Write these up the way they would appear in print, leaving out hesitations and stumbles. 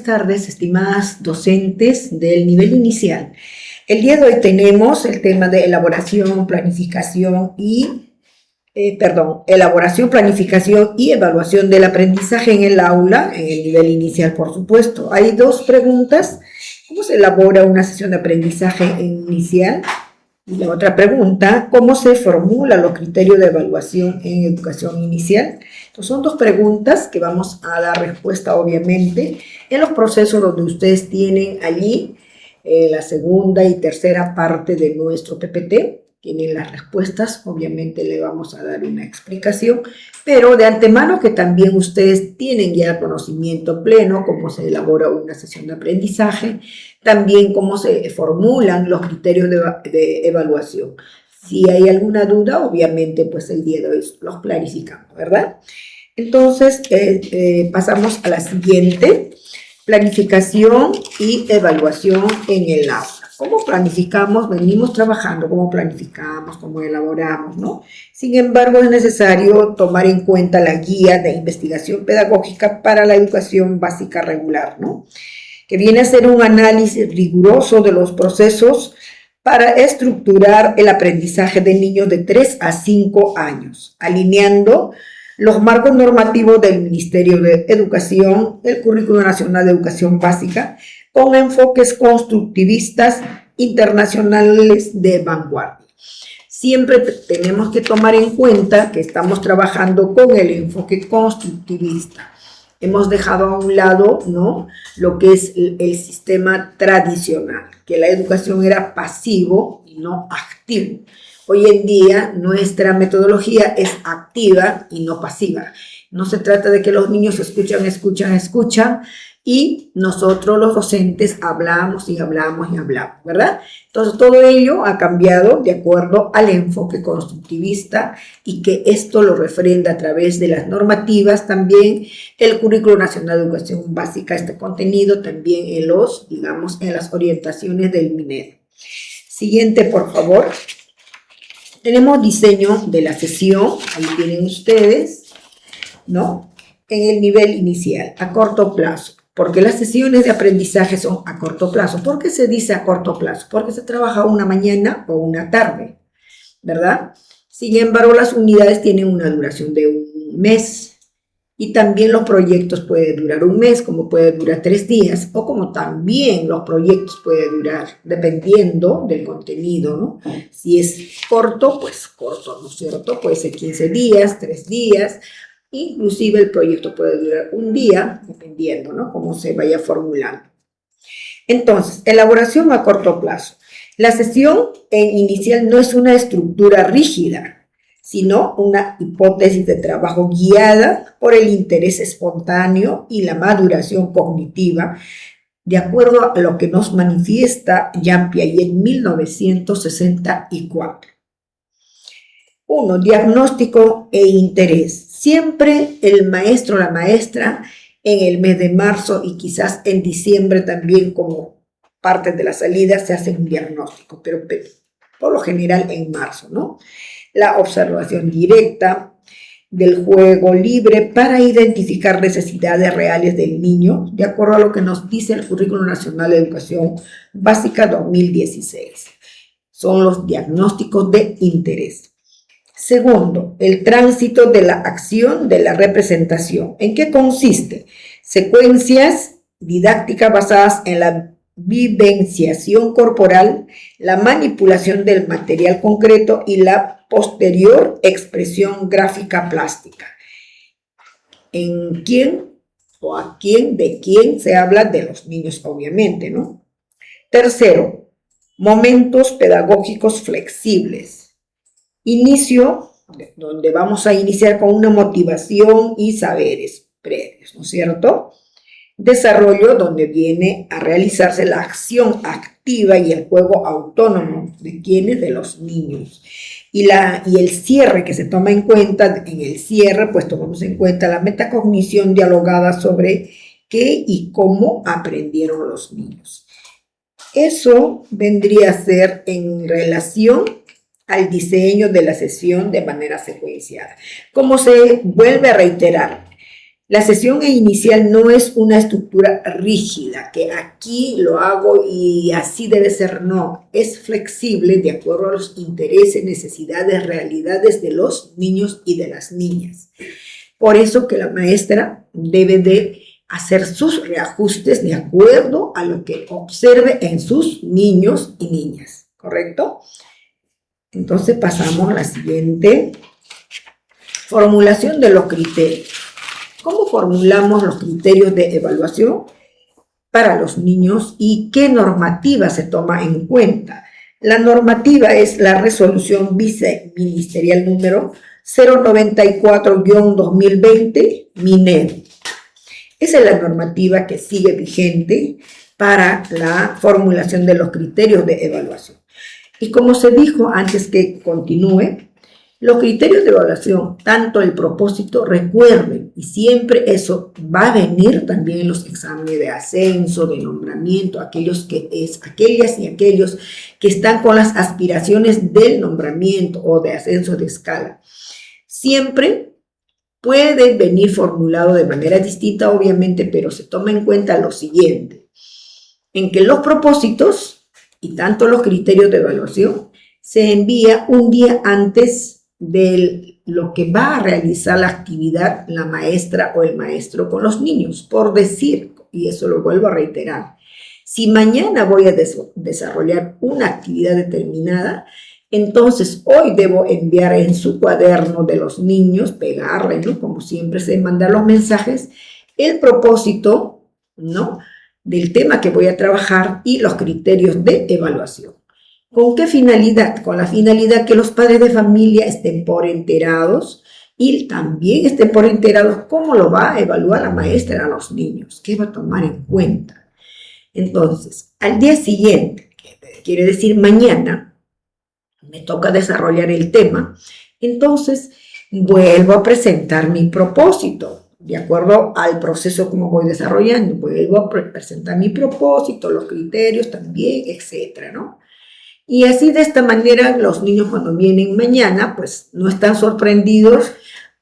buenas tardes, estimadas docentes del nivel inicial. El día de hoy tenemos el tema de elaboración, planificación y evaluación del aprendizaje en el aula, en el nivel inicial, por supuesto. Hay dos preguntas. ¿Cómo se elabora una sesión de aprendizaje inicial? Y la otra pregunta, ¿cómo se formulan los criterios de evaluación en educación inicial? Entonces, son dos preguntas que vamos a dar respuesta, obviamente, en los procesos donde ustedes tienen allí la segunda y tercera parte de nuestro PPT. Tienen las respuestas, obviamente le vamos a dar una explicación, pero de antemano que también ustedes tienen ya el conocimiento pleno, cómo se elabora una sesión de aprendizaje, también cómo se formulan los criterios de evaluación. Si hay alguna duda, obviamente, pues el día de hoy los clarificamos, ¿verdad? Entonces, pasamos a la siguiente, planificación y evaluación en el aula. ¿Cómo planificamos? Venimos trabajando, cómo planificamos, cómo elaboramos, ¿no? Sin embargo, es necesario tomar en cuenta la guía de investigación pedagógica para la educación básica regular, ¿no? Que viene a ser un análisis riguroso de los procesos para estructurar el aprendizaje de niños de 3 a 5 años, alineando los marcos normativos del Ministerio de Educación, el Currículo Nacional de Educación Básica, con enfoques constructivistas internacionales de vanguardia. Siempre tenemos que tomar en cuenta que estamos trabajando con el enfoque constructivista. Hemos dejado a un lado, ¿no?, lo que es el sistema tradicional, que la educación era pasivo y no activo. Hoy en día nuestra metodología es activa y no pasiva. No se trata de que los niños escuchan y nosotros los docentes hablamos, ¿verdad? Entonces todo ello ha cambiado de acuerdo al enfoque constructivista y que esto lo refrenda a través de las normativas también, el Currículo Nacional de Educación Básica, este contenido también en las orientaciones del MINED. Siguiente, por favor. Tenemos diseño de la sesión, ahí tienen ustedes, ¿no? En el nivel inicial, a corto plazo. Porque las sesiones de aprendizaje son a corto plazo. ¿Por qué se dice a corto plazo? Porque se trabaja una mañana o una tarde, ¿verdad? Sin embargo, las unidades tienen una duración de un mes. Y también los proyectos pueden durar un mes, como puede durar 3 días, o como también los proyectos pueden durar, dependiendo del contenido, ¿no? Si es corto, pues corto, ¿no es cierto? Puede ser 15 días, 3 días, inclusive el proyecto puede durar un día, dependiendo, ¿no?, cómo se vaya formulando. Entonces, elaboración a corto plazo. La sesión inicial no es una estructura rígida, sino una hipótesis de trabajo guiada por el interés espontáneo y la maduración cognitiva, de acuerdo a lo que nos manifiesta Jean Piaget en 1964. 1. Diagnóstico e interés. Siempre el maestro o la maestra en el mes de marzo y quizás en diciembre también como parte de la salida se hace un diagnóstico, pero por lo general en marzo, ¿no? La observación directa del juego libre para identificar necesidades reales del niño, de acuerdo a lo que nos dice el Currículo Nacional de Educación Básica 2016. Son los diagnósticos de interés. Segundo, el tránsito de la acción de la representación. ¿En qué consiste? Secuencias didácticas basadas en la vivenciación corporal, la manipulación del material concreto y la posterior expresión gráfica plástica. ¿En quién o a quién, de quién se habla? De los niños, obviamente, ¿no? Tercero, momentos pedagógicos flexibles. Inicio, donde vamos a iniciar con una motivación y saberes previos, ¿no es cierto? Desarrollo, donde viene a realizarse la acción activa y el juego autónomo. ¿De quiénes? De los niños. Y el cierre que se toma en cuenta, en el cierre pues tomamos en cuenta la metacognición dialogada sobre qué y cómo aprendieron los niños. Eso vendría a ser en relación al diseño de la sesión de manera secuenciada. Como se vuelve a reiterar, La sesión inicial no es una estructura rígida, que aquí lo hago y así debe ser, no. Es flexible de acuerdo a los intereses, necesidades, realidades de los niños y de las niñas. Por eso que la maestra debe de hacer sus reajustes de acuerdo a lo que observe en sus niños y niñas, ¿correcto? Entonces pasamos a la siguiente. Formulación de los criterios. ¿Cómo formulamos los criterios de evaluación para los niños y qué normativa se toma en cuenta? La normativa es la resolución viceministerial número 094-2020, MINEDO. Esa es la normativa que sigue vigente para la formulación de los criterios de evaluación. Y como se dijo antes que continúe, los criterios de evaluación, tanto el propósito, recuerden, y siempre eso va a venir también en los exámenes de ascenso, de nombramiento, aquellas y aquellos que están con las aspiraciones del nombramiento o de ascenso de escala. Siempre puede venir formulado de manera distinta, obviamente, pero se toma en cuenta lo siguiente, en que los propósitos y tanto los criterios de evaluación se envía un día antes de lo que va a realizar la actividad la maestra o el maestro con los niños, por decir, y eso lo vuelvo a reiterar, si mañana voy a desarrollar una actividad determinada, entonces hoy debo enviar en su cuaderno de los niños, pegarle, ¿no? Como siempre se mandar los mensajes, el propósito, ¿no? Del tema que voy a trabajar y los criterios de evaluación. ¿Con qué finalidad? Con la finalidad que los padres de familia estén por enterados y también estén por enterados cómo lo va a evaluar la maestra a los niños, qué va a tomar en cuenta. Entonces, al día siguiente, que quiere decir mañana, me toca desarrollar el tema, entonces vuelvo a presentar mi propósito. De acuerdo al proceso como voy desarrollando, vuelvo a presentar mi propósito, los criterios también, etcétera, ¿no? Y así de esta manera los niños cuando vienen mañana pues no están sorprendidos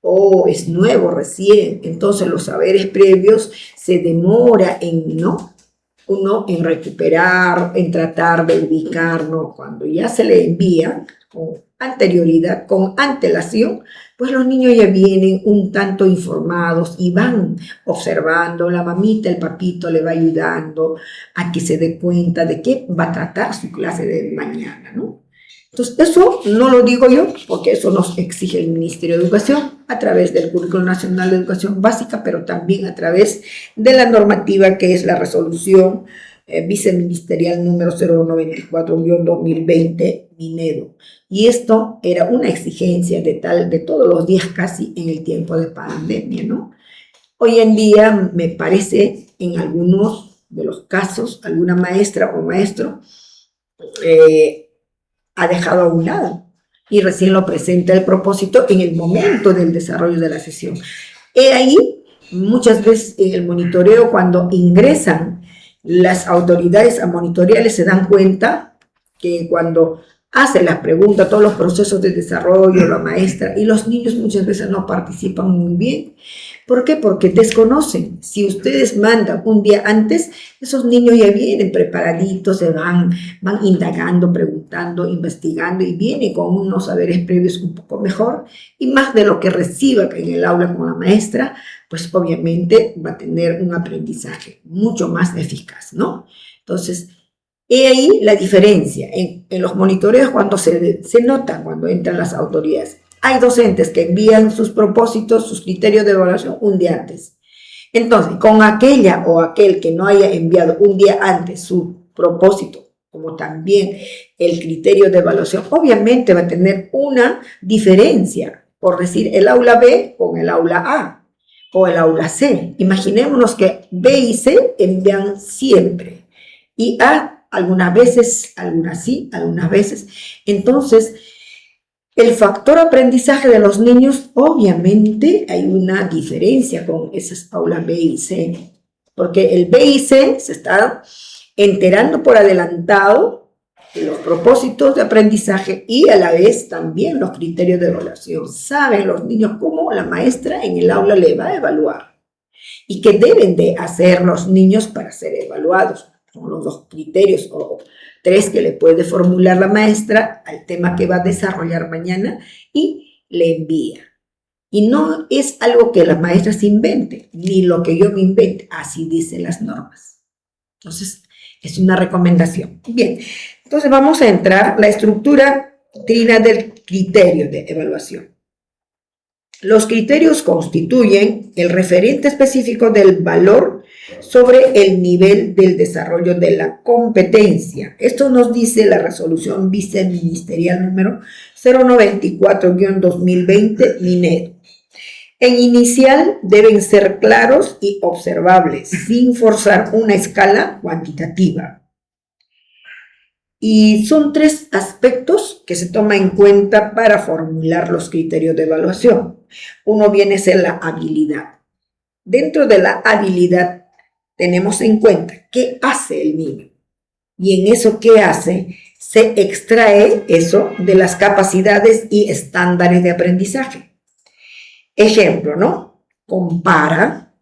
o es nuevo recién, entonces los saberes previos se demora en, ¿no? Uno en recuperar, en tratar de ubicarnos, cuando ya se le envía con anterioridad, con antelación, pues los niños ya vienen un tanto informados y van observando, la mamita, el papito le va ayudando a que se dé cuenta de qué va a tratar su clase de mañana, ¿no? Entonces, eso no lo digo yo, porque eso nos exige el Ministerio de Educación a través del Currículo Nacional de Educación Básica, pero también a través de la normativa que es la resolución viceministerial número 094-2020, MINEDO. Y esto era una exigencia de todos los días casi en el tiempo de pandemia, ¿no? Hoy en día me parece en algunos de los casos, alguna maestra o maestro ha dejado a un lado y recién lo presenta el propósito en el momento del desarrollo de la sesión. Ahí, muchas veces en el monitoreo, cuando ingresan las autoridades a monitorearles, se dan cuenta que cuando hace las preguntas, todos los procesos de desarrollo, la maestra y los niños muchas veces no participan muy bien. ¿Por qué? Porque desconocen. Si ustedes mandan un día antes, esos niños ya vienen preparaditos, se van indagando, preguntando, investigando y vienen con unos saberes previos un poco mejor y más de lo que reciba en el aula con la maestra, pues obviamente va a tener un aprendizaje mucho más eficaz, ¿no? Entonces, he ahí la diferencia en los monitoreos cuando se nota, cuando entran las autoridades. Hay docentes que envían sus propósitos, sus criterios de evaluación un día antes. Entonces, con aquella o aquel que no haya enviado un día antes su propósito, como también el criterio de evaluación, obviamente va a tener una diferencia, por decir el aula B con el aula A o el aula C. Imaginémonos que B y C envían siempre y A algunas veces, algunas sí, algunas veces. Entonces, el factor aprendizaje de los niños, obviamente hay una diferencia con esas aulas B y C, porque el B y C se está enterando por adelantado de los propósitos de aprendizaje y a la vez también los criterios de evaluación. Saben los niños cómo la maestra en el aula le va a evaluar. y que deben de hacer los niños para ser evaluados. Son los 2 criterios o 3 que le puede formular la maestra al tema que va a desarrollar mañana y le envía. Y no es algo que la maestra se invente, ni lo que yo me invente, así dicen las normas. Entonces, es una recomendación. Bien, entonces vamos a entrar la estructura trina del criterio de evaluación. Los criterios constituyen el referente específico del valor sobre el nivel del desarrollo de la competencia. Esto nos dice la resolución viceministerial número 094-2020 Minedo. En inicial deben ser claros y observables, sin forzar una escala cuantitativa. Y son 3 aspectos que se toman en cuenta para formular los criterios de evaluación. Uno viene a ser la habilidad. Dentro de la habilidad tenemos en cuenta qué hace el niño. Y en eso que hace, se extrae eso de las capacidades y estándares de aprendizaje. Ejemplo, ¿no? Compara,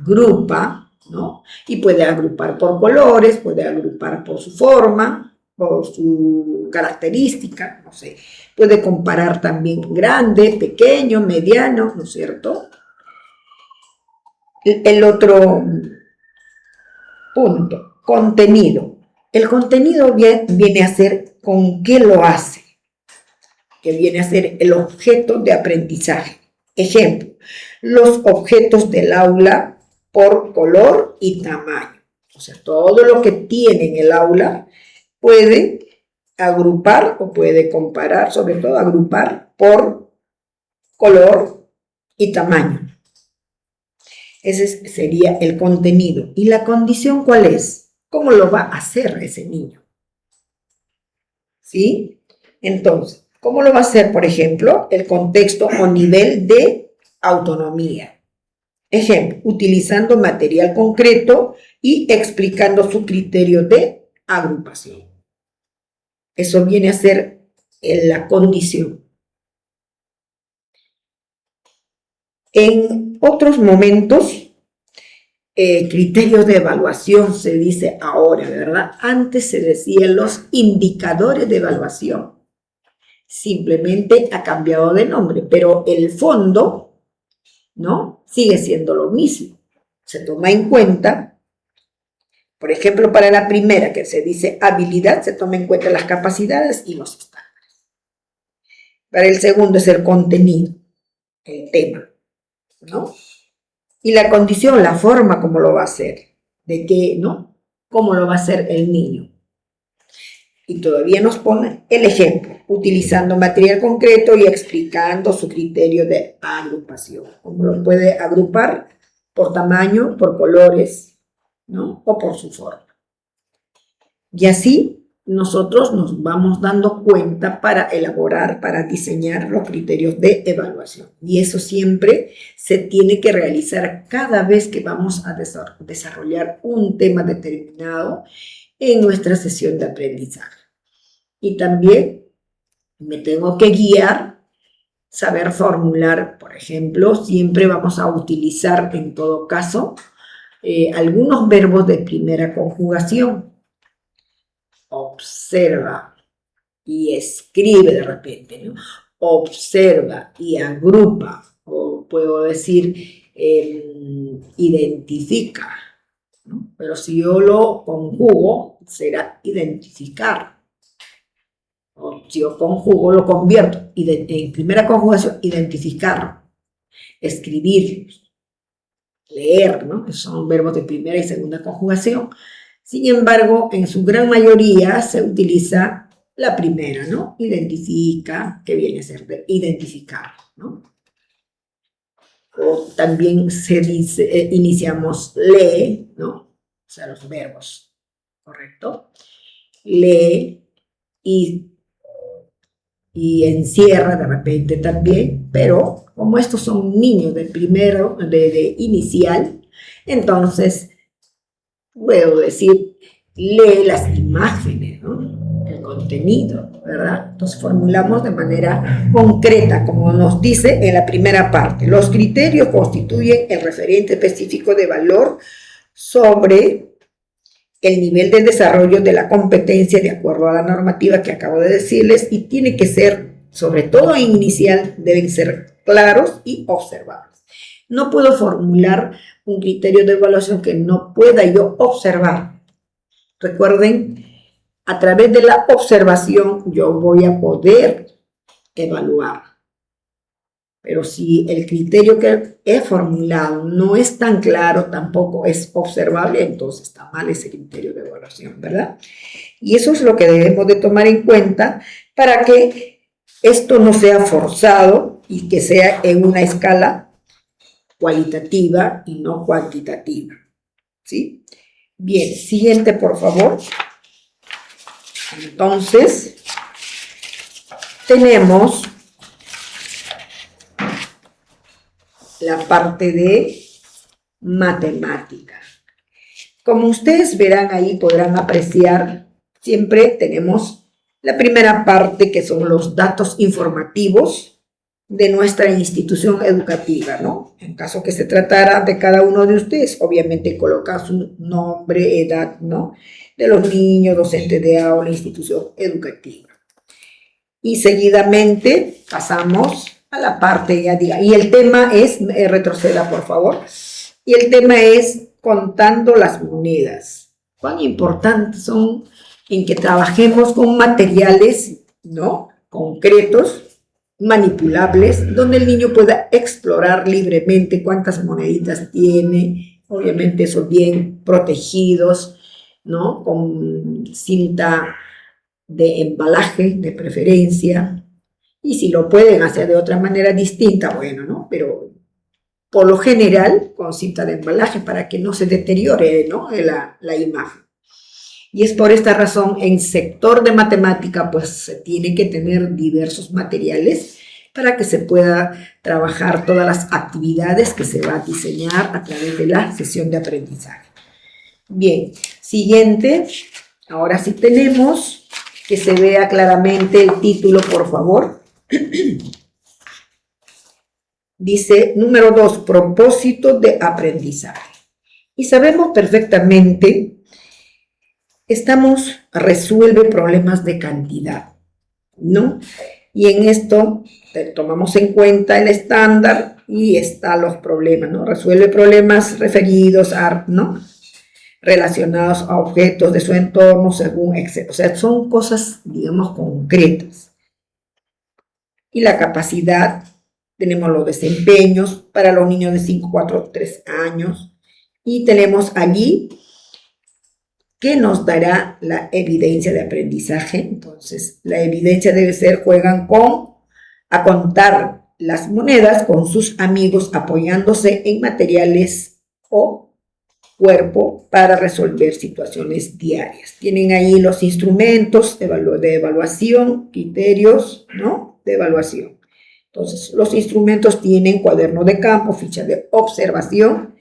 agrupa, ¿no? Y puede agrupar por colores, puede agrupar por su forma, por su característica, no sé. Puede comparar también grande, pequeño, mediano, ¿no es cierto? El otro punto, contenido. El contenido viene a ser con qué lo hace, que viene a ser el objeto de aprendizaje. Ejemplo, los objetos del aula por color y tamaño. O sea, todo lo que tiene en el aula puede agrupar o puede comparar, sobre todo agrupar por color y tamaño. Ese sería el contenido. ¿Y la condición cuál es? ¿Cómo lo va a hacer ese niño? ¿Sí? Entonces, ¿cómo lo va a hacer? Por ejemplo, el contexto o nivel de autonomía. Ejemplo, utilizando material concreto y explicando su criterio de agrupación. Eso viene a ser la condición. En otros momentos, criterios de evaluación se dice ahora, ¿verdad? Antes se decían los indicadores de evaluación. Simplemente ha cambiado de nombre, pero el fondo, ¿no? Sigue siendo lo mismo. Se toma en cuenta, por ejemplo, para la primera que se dice habilidad, se toma en cuenta las capacidades y los estándares. Para el segundo es el contenido, el tema, ¿no? Y la condición, la forma como lo va a hacer, de qué, ¿no? Cómo lo va a hacer el niño. Y todavía nos pone el ejemplo, utilizando material concreto y explicando su criterio de agrupación. Cómo lo puede agrupar por tamaño, por colores, ¿no? O por su forma. Y así nosotros nos vamos dando cuenta para elaborar, para diseñar los criterios de evaluación. Y eso siempre se tiene que realizar cada vez que vamos a desarrollar un tema determinado en nuestra sesión de aprendizaje. Y también me tengo que guiar, saber formular, por ejemplo, siempre vamos a utilizar en todo caso algunos verbos de primera conjugación. Observa y escribe de repente, ¿no? Observa y agrupa, o puedo decir identifica, ¿no? Pero si yo lo conjugo, será identificar. O si yo conjugo, lo convierto en primera conjugación, identificar, escribir, leer, ¿no? Esos son verbos de primera y segunda conjugación. Sin embargo, en su gran mayoría se utiliza la primera, ¿no? Identifica, que viene a ser de identificar, ¿no? O también se dice, iniciamos lee, ¿no? O sea, los verbos, ¿correcto? Lee y encierra de repente también, pero como estos son niños de primero, de inicial, entonces puedo decir, lee las imágenes, ¿no? contenido, ¿verdad? Entonces formulamos de manera concreta, como nos dice en la primera parte. Los criterios constituyen el referente específico de valor sobre el nivel de desarrollo de la competencia de acuerdo a la normativa que acabo de decirles, y tiene que ser, sobre todo en inicial, deben ser claros y observables. No puedo formular un criterio de evaluación que no pueda yo observar. Recuerden, a través de la observación yo voy a poder evaluar. Pero si el criterio que he formulado no es tan claro, tampoco es observable, entonces está mal ese criterio de evaluación, ¿verdad? Y eso es lo que debemos de tomar en cuenta para que esto no sea forzado y que sea en una escala cualitativa y no cuantitativa, ¿sí? Bien, siguiente, por favor. Entonces, tenemos la parte de matemática. Como ustedes verán ahí, podrán apreciar, siempre tenemos la primera parte que son los datos informativos de nuestra institución educativa, ¿no? En caso que se tratara de cada uno de ustedes, obviamente coloca su nombre, edad, ¿no? De los niños, docentes de aula, institución educativa. Y seguidamente pasamos a la parte, ya diga, y el tema es, retroceda por favor, y el tema es contando las monedas. Cuán importantes son en que trabajemos con materiales, ¿no? Concretos, manipulables, donde el niño pueda explorar libremente cuántas moneditas tiene, obviamente esos bien protegidos, ¿no? Con cinta de embalaje de preferencia, y si lo pueden hacer de otra manera distinta, bueno, ¿no? Pero por lo general con cinta de embalaje para que no se deteriore, ¿no? la imagen. Y es por esta razón en sector de matemática pues se tiene que tener diversos materiales para que se pueda trabajar todas las actividades que se va a diseñar a través de la sesión de aprendizaje. Bien, siguiente, ahora sí tenemos que se vea claramente el título, por favor. Dice, número 2, propósito de aprendizaje. Y sabemos perfectamente, resuelve problemas de cantidad, ¿no? Y en esto tomamos en cuenta el estándar y están los problemas, ¿no? Resuelve problemas referidos a, ¿no? Relacionados a objetos de su entorno, según, etc. O sea, son cosas, digamos, concretas. Y la capacidad, tenemos los desempeños para los niños de 5, 4, 3 años. Y tenemos allí que nos dará la evidencia de aprendizaje. Entonces, la evidencia debe ser, juegan a contar las monedas con sus amigos, apoyándose en materiales o cuerpo para resolver situaciones diarias. Tienen ahí los instrumentos de evaluación, criterios, ¿no? De evaluación. Entonces, los instrumentos tienen cuaderno de campo, ficha de observación,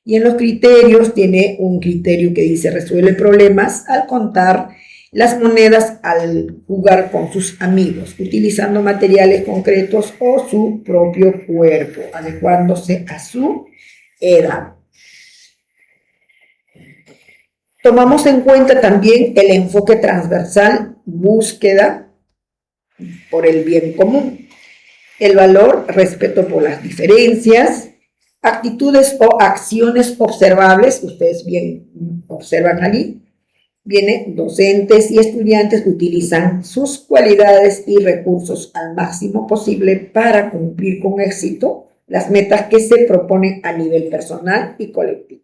y en los criterios tiene un criterio que dice resuelve problemas al contar las monedas al jugar con sus amigos, utilizando materiales concretos o su propio cuerpo, adecuándose a su edad. Tomamos en cuenta también el enfoque transversal, búsqueda por el bien común, el valor, respeto por las diferencias, actitudes o acciones observables, ustedes bien observan allí, viene docentes y estudiantes utilizan sus cualidades y recursos al máximo posible para cumplir con éxito las metas que se proponen a nivel personal y colectivo.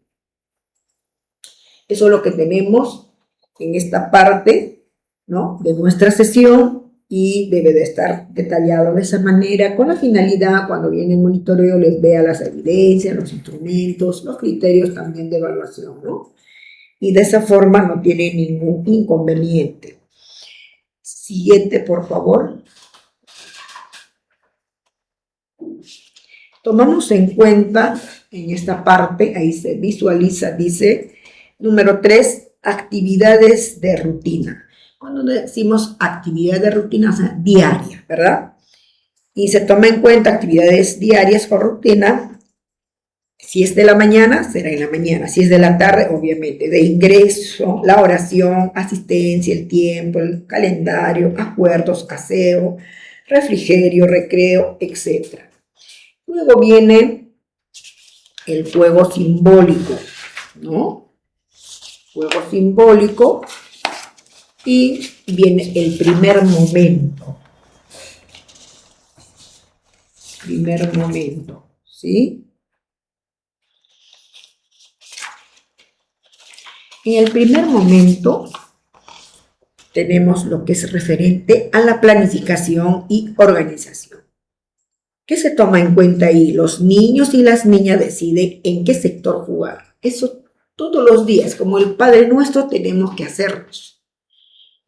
Eso es lo que tenemos en esta parte, ¿no? De nuestra sesión, y debe de estar detallado de esa manera con la finalidad, cuando viene el monitoreo, les vea las evidencias, los instrumentos, los criterios también de evaluación, ¿no? Y de esa forma no tiene ningún inconveniente. Siguiente, por favor. Tomamos en cuenta en esta parte, ahí se visualiza, dice, número 3, actividades de rutina. Cuando decimos actividades de rutina, o sea, diaria, ¿verdad? Y se toma en cuenta actividades diarias o rutina. Si es de la mañana, será en la mañana. Si es de la tarde, obviamente, de ingreso, la oración, asistencia, el tiempo, el calendario, acuerdos, aseo, refrigerio, recreo, etc. Luego viene el juego simbólico, ¿no? Juego simbólico, y viene el primer momento. Primer momento, ¿sí? En el primer momento tenemos lo que es referente a la planificación y organización. ¿Qué se toma en cuenta ahí? Los niños y las niñas deciden en qué sector jugar. Eso todos los días, como el Padre Nuestro, tenemos que hacerlos.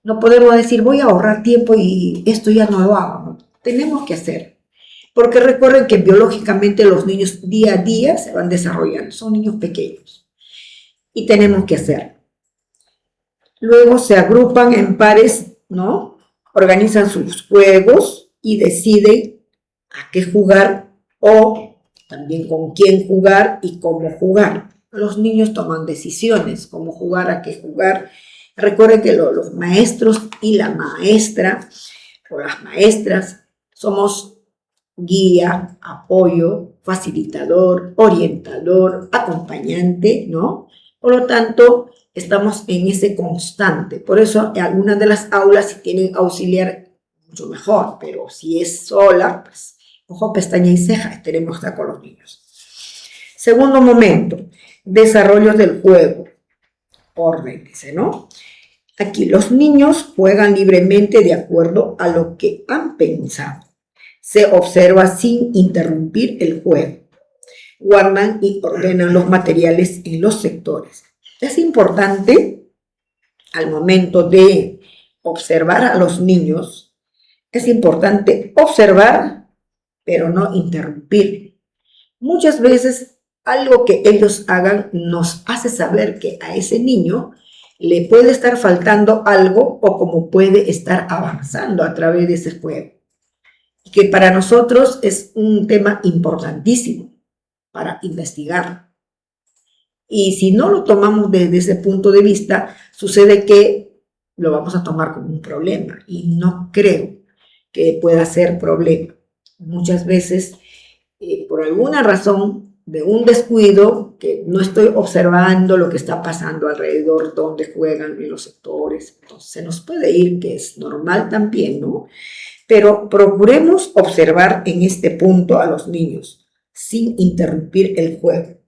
No podemos decir, voy a ahorrar tiempo y esto ya no lo hago. ¿No? Tenemos que hacer. Porque recuerden que biológicamente los niños día a día se van desarrollando. Son niños pequeños. Y tenemos que hacer. Luego se agrupan en pares, ¿no? Organizan sus juegos y deciden a qué jugar o también con quién jugar y cómo jugar. Los niños toman decisiones, cómo jugar, a qué jugar. Recuerden que los maestros y la maestra o las maestras somos guía, apoyo, facilitador, orientador, acompañante, ¿no? Por lo tanto, estamos en ese constante. Por eso, en algunas de las aulas, si tienen auxiliar, mucho mejor, pero si es sola, pues, ojo, pestaña y ceja, tenemos que estar con los niños. Segundo momento, desarrollo del juego. Orden, dice, ¿no? Aquí los niños juegan libremente de acuerdo a lo que han pensado. Se observa sin interrumpir el juego. Guardan y ordenan los materiales en los sectores. Es importante, al momento de observar a los niños, es importante observar, pero no interrumpir. Muchas veces algo que ellos hagan nos hace saber que a ese niño le puede estar faltando algo o como puede estar avanzando a través de ese juego. Que para nosotros es un tema importantísimo para investigar. Y si no lo tomamos desde ese punto de vista, sucede que lo vamos a tomar como un problema y no creo que pueda ser problema. Muchas veces, por alguna razón de un descuido, que no estoy observando lo que está pasando alrededor, donde juegan en los sectores, entonces se nos puede ir, que es normal también, ¿no? Pero procuremos observar en este punto a los niños sin interrumpir el juego.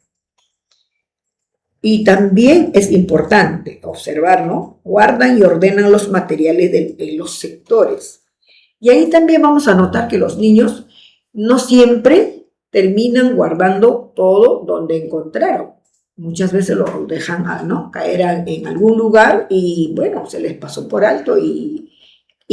Y también es importante observar, ¿no? Guardan y ordenan los materiales en los sectores. Y ahí también vamos a notar que los niños no siempre terminan guardando todo donde encontraron. Muchas veces lo dejan, ¿no?, caer en algún lugar y, bueno, se les pasó por alto y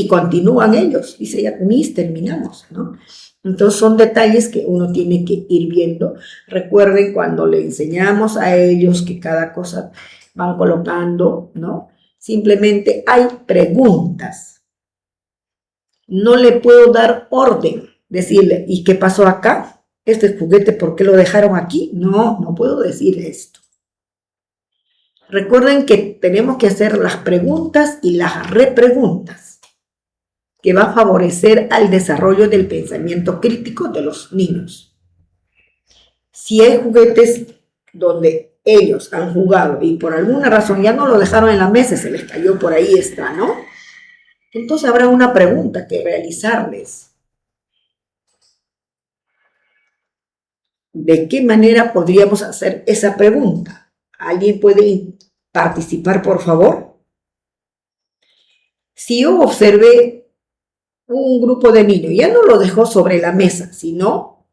continúan ellos. Dice ya, terminamos, ¿no? Entonces son detalles que uno tiene que ir viendo. Recuerden cuando le enseñamos a ellos que cada cosa van colocando, ¿no? Simplemente hay preguntas. No le puedo dar orden, decirle, ¿y qué pasó acá? Este juguete, ¿por qué lo dejaron aquí? No, no puedo decir esto. Recuerden que tenemos que hacer las preguntas y las repreguntas, que va a favorecer al desarrollo del pensamiento crítico de los niños. Si hay juguetes donde ellos han jugado y por alguna razón ya no lo dejaron en la mesa, se les cayó por ahí, está, ¿no? Entonces habrá una pregunta que realizarles. ¿De qué manera podríamos hacer esa pregunta? ¿Alguien puede participar, por favor? Si yo observé un grupo de niños, ya no lo dejó sobre la mesa, sino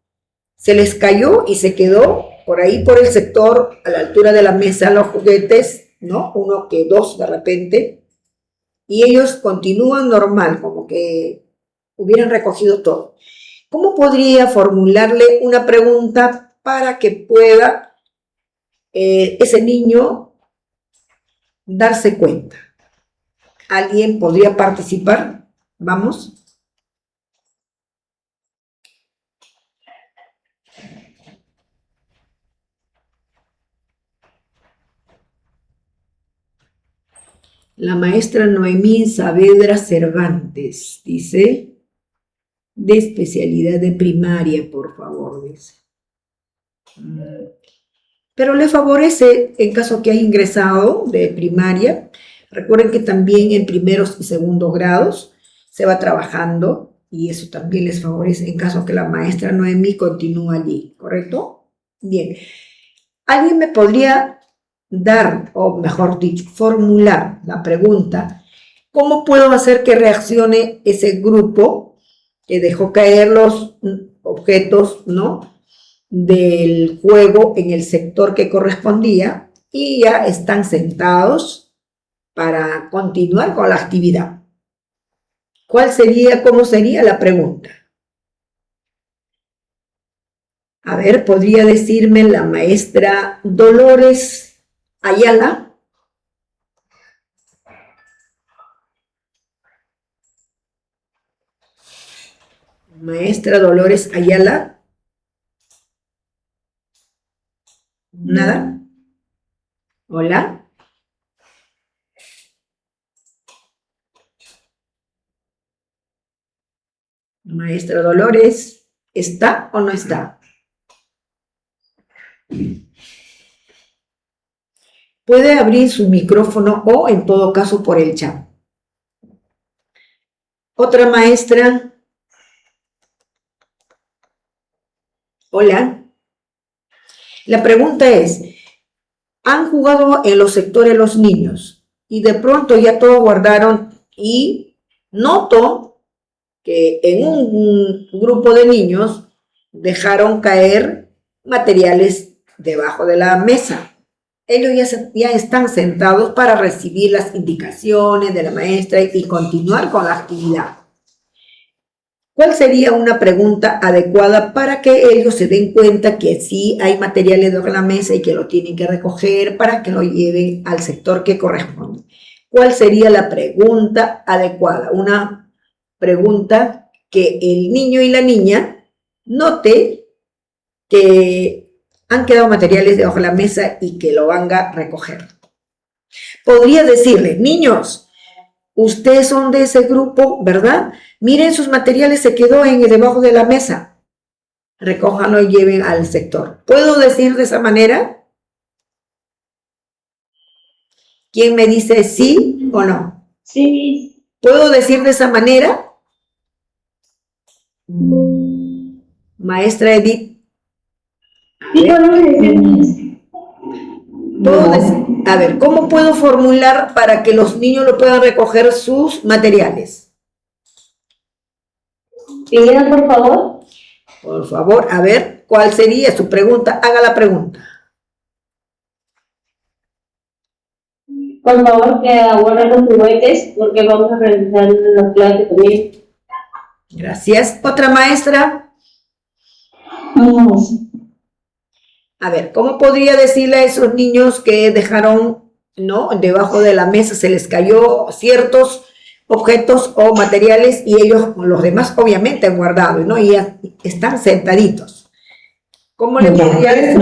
se les cayó y se quedó por ahí por el sector, a la altura de la mesa, los juguetes, ¿no? Uno que dos de repente, y ellos continúan normal, como que hubieran recogido todo. ¿Cómo podría formularle una pregunta para que pueda ese niño darse cuenta. ¿Alguien podría participar? Vamos. La maestra Noemí Saavedra Cervantes dice, de especialidad de primaria, por favor, dice. Pero le favorece en caso que haya ingresado de primaria. Recuerden que también en primeros y segundos grados se va trabajando y eso también les favorece en caso que la maestra Noemí continúe allí, ¿correcto? Bien. ¿Alguien me podría dar, o mejor dicho, formular la pregunta, cómo puedo hacer que reaccione ese grupo que dejó caer los objetos, ¿no?, del juego en el sector que correspondía y ya están sentados para continuar con la actividad? ¿Cómo sería la pregunta? A ver, ¿podría decirme la maestra Dolores Ayala? Maestra Dolores Ayala. ¿Nada? ¿Hola? Maestra Dolores, ¿está o no está? Puede abrir su micrófono o en todo caso por el chat. Otra maestra. Hola. La pregunta es, han jugado en los sectores los niños y de pronto ya todos guardaron y noto que en un grupo de niños dejaron caer materiales debajo de la mesa. Ellos ya están sentados para recibir las indicaciones de la maestra y continuar con la actividad. ¿Cuál sería una pregunta adecuada para que ellos se den cuenta que sí hay materiales debajo de la mesa y que lo tienen que recoger para que lo lleven al sector que corresponde? ¿Cuál sería la pregunta adecuada? Una pregunta que el niño y la niña note que han quedado materiales debajo de la mesa y que lo van a recoger. Podría decirle, niños, ustedes son de ese grupo, ¿verdad? Miren, sus materiales se quedó debajo de la mesa. Recójanlo y lleven al sector. ¿Puedo decir de esa manera? ¿Quién me dice sí o no? Sí. ¿Puedo decir de esa manera? Maestra Edith. Sí, podemos decir. A ver, ¿cómo puedo formular para que los niños lo puedan recoger sus materiales? Digan, por favor. Por favor, a ver, ¿cuál sería su pregunta? Haga la pregunta. Por favor, que aguarden los juguetes porque vamos a realizar la clase también. Gracias. ¿Otra maestra? Vamos. A ver, ¿cómo podría decirle a esos niños que dejaron, ¿no?, debajo de la mesa, se les cayó ciertos objetos o materiales y ellos, los demás, obviamente han guardado, ¿no? Y ya están sentaditos. ¿Cómo le podría decir?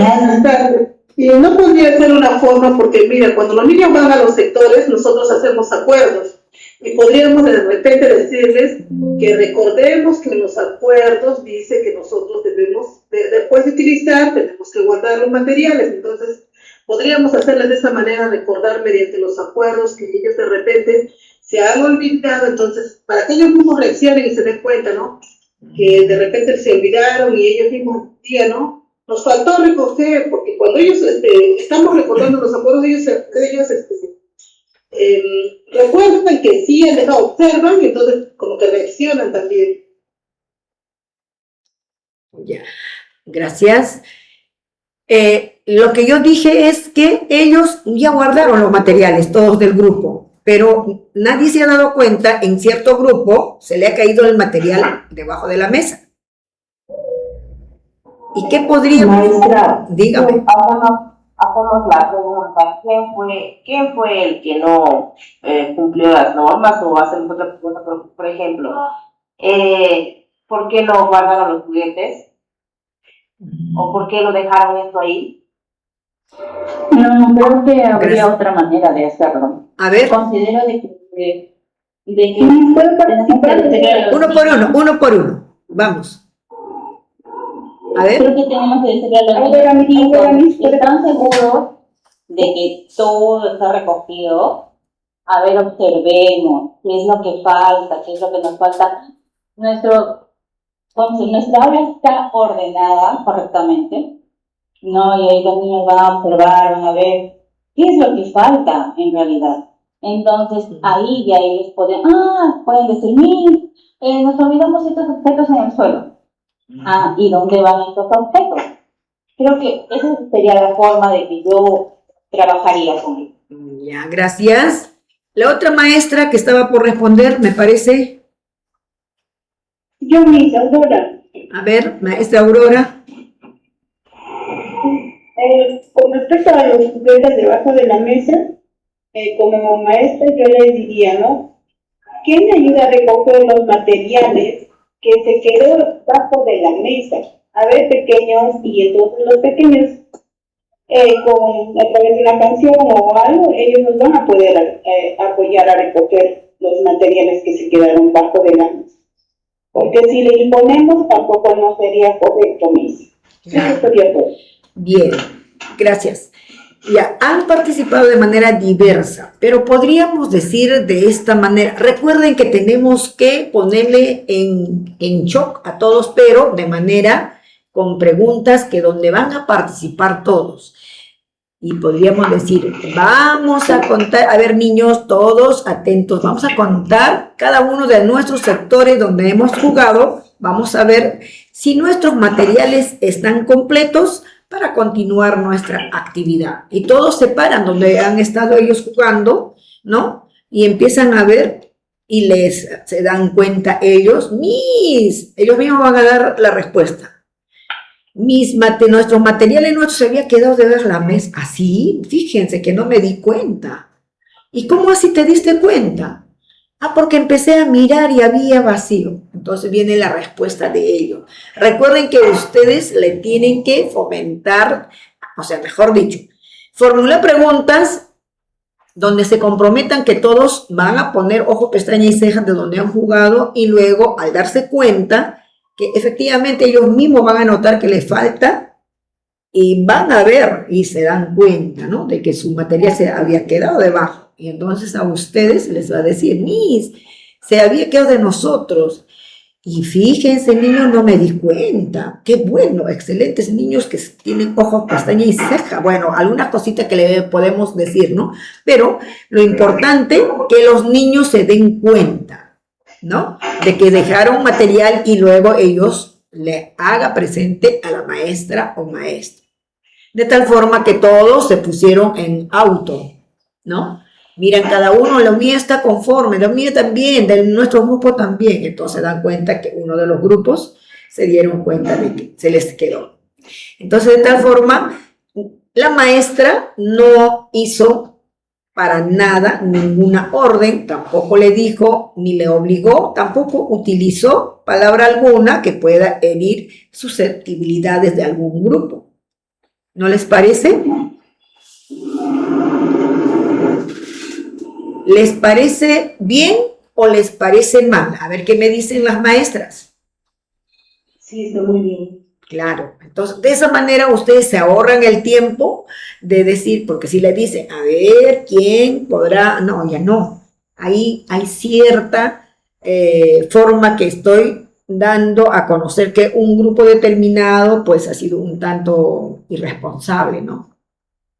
Y no podría ser una forma, porque mira, cuando los niños van a los sectores, nosotros hacemos acuerdos. Y podríamos de repente decirles que recordemos que en los acuerdos dice que nosotros debemos, después de utilizar, tenemos que guardar los materiales. Entonces, podríamos hacerles de esa manera, recordar mediante los acuerdos que ellos de repente se han olvidado. Entonces, para que ellos mismos reaccionen y se den cuenta, ¿no?, que de repente se olvidaron y ellos mismos digan, ¿no?, nos faltó recoger, porque cuando ellos estamos recordando los acuerdos, ellos recuerdan que sí han dejado, observan, y entonces como que reaccionan también. Ya, gracias. Lo que yo dije es que ellos ya guardaron los materiales, todos del grupo, pero nadie se ha dado cuenta, en cierto grupo se le ha caído el material debajo de la mesa. ¿Y qué podría? Maestra, Dígame. hacemos la pregunta, ¿quién fue el que no cumplió las normas o hacemos otra pregunta, por ejemplo, ¿por qué no guardaron los juguetes? ¿O por qué lo dejaron esto ahí? No, creo que habría Gracias. otra manera de hacerlo. A ver, Considero de que ¿Puedo participar? uno por uno. Vamos. A ver, creo que tenemos que decirle a los A ver, a mí, niños, a mí, ¿están seguros de que todo está recogido? A ver, observemos qué es lo que falta, qué es lo que nos falta. Nuestra aula está ordenada correctamente, ¿no? Y ahí los niños van a observar, van a ver qué es lo que falta en realidad. Entonces, ahí ya ellos pueden decir, nos olvidamos estos objetos en el suelo. ¿Y dónde van estos objetos? Creo que esa sería la forma de que yo trabajaría con él. ya, gracias. La otra maestra que estaba por responder, me parece. Yo, Miss Aurora, A ver, maestra Aurora. con respecto a los juguetes debajo de la mesa, como maestra yo les diría, ¿no? ¿Quién me ayuda a recoger los materiales que se quedó debajo de la mesa? A ver, pequeños, y entonces los pequeños, a través de una canción o algo, ellos nos van a poder apoyar a recoger los materiales que se quedaron bajo de la mesa. Porque si le imponemos, tampoco no sería correcto, Miss. Sí, estoy de acuerdo. Bien, gracias. Ya, han participado de manera diversa, pero podríamos decir de esta manera, recuerden que tenemos que ponerle en shock a todos, pero de manera con preguntas que donde van a participar todos. Y podríamos decir, vamos a contar, a ver niños, todos atentos, vamos a contar cada uno de nuestros sectores donde hemos jugado, vamos a ver si nuestros materiales están completos para continuar nuestra actividad. Y todos se paran donde han estado ellos jugando, ¿no? Y empiezan a ver y se dan cuenta ellos mismos van a dar la respuesta. Nuestros materiales se había quedado de ver la mesa. Así, fíjense que no me di cuenta. ¿Y cómo así te diste cuenta? Porque empecé a mirar y había vacío. Entonces viene la respuesta de ellos. Recuerden que ustedes le tienen que fomentar, o sea, mejor dicho, formular preguntas donde se comprometan que todos van a poner ojo, pestaña y ceja de donde han jugado y luego al darse cuenta que efectivamente ellos mismos van a notar que les falta y van a ver y se dan cuenta, ¿no? De que su material se había quedado debajo. Y entonces a ustedes les va a decir, Miss, se había quedado de nosotros. Y fíjense, niños, no me di cuenta. Qué bueno, excelentes niños que tienen ojos, pestaña y ceja. Bueno, alguna cosita que le podemos decir, ¿no? Pero lo importante que los niños se den cuenta, ¿no? De que dejaron material y luego ellos le haga presente a la maestra o maestro. De tal forma que todos se pusieron en auto, ¿no? Miran cada uno, lo mío está conforme, lo mío también, de nuestro grupo también. Entonces dan cuenta que uno de los grupos se dieron cuenta de que se les quedó. Entonces de tal forma, la maestra no hizo para nada ninguna orden, tampoco le dijo ni le obligó, tampoco utilizó palabra alguna que pueda herir susceptibilidades de algún grupo. ¿No les parece? ¿Les parece bien o les parece mal? A ver qué me dicen las maestras. Sí, está muy bien. Claro, entonces de esa manera ustedes se ahorran el tiempo de decir, porque si le dicen, a ver, ¿quién podrá? No, ya no. Ahí hay cierta forma que estoy dando a conocer que un grupo determinado pues ha sido un tanto irresponsable, ¿no?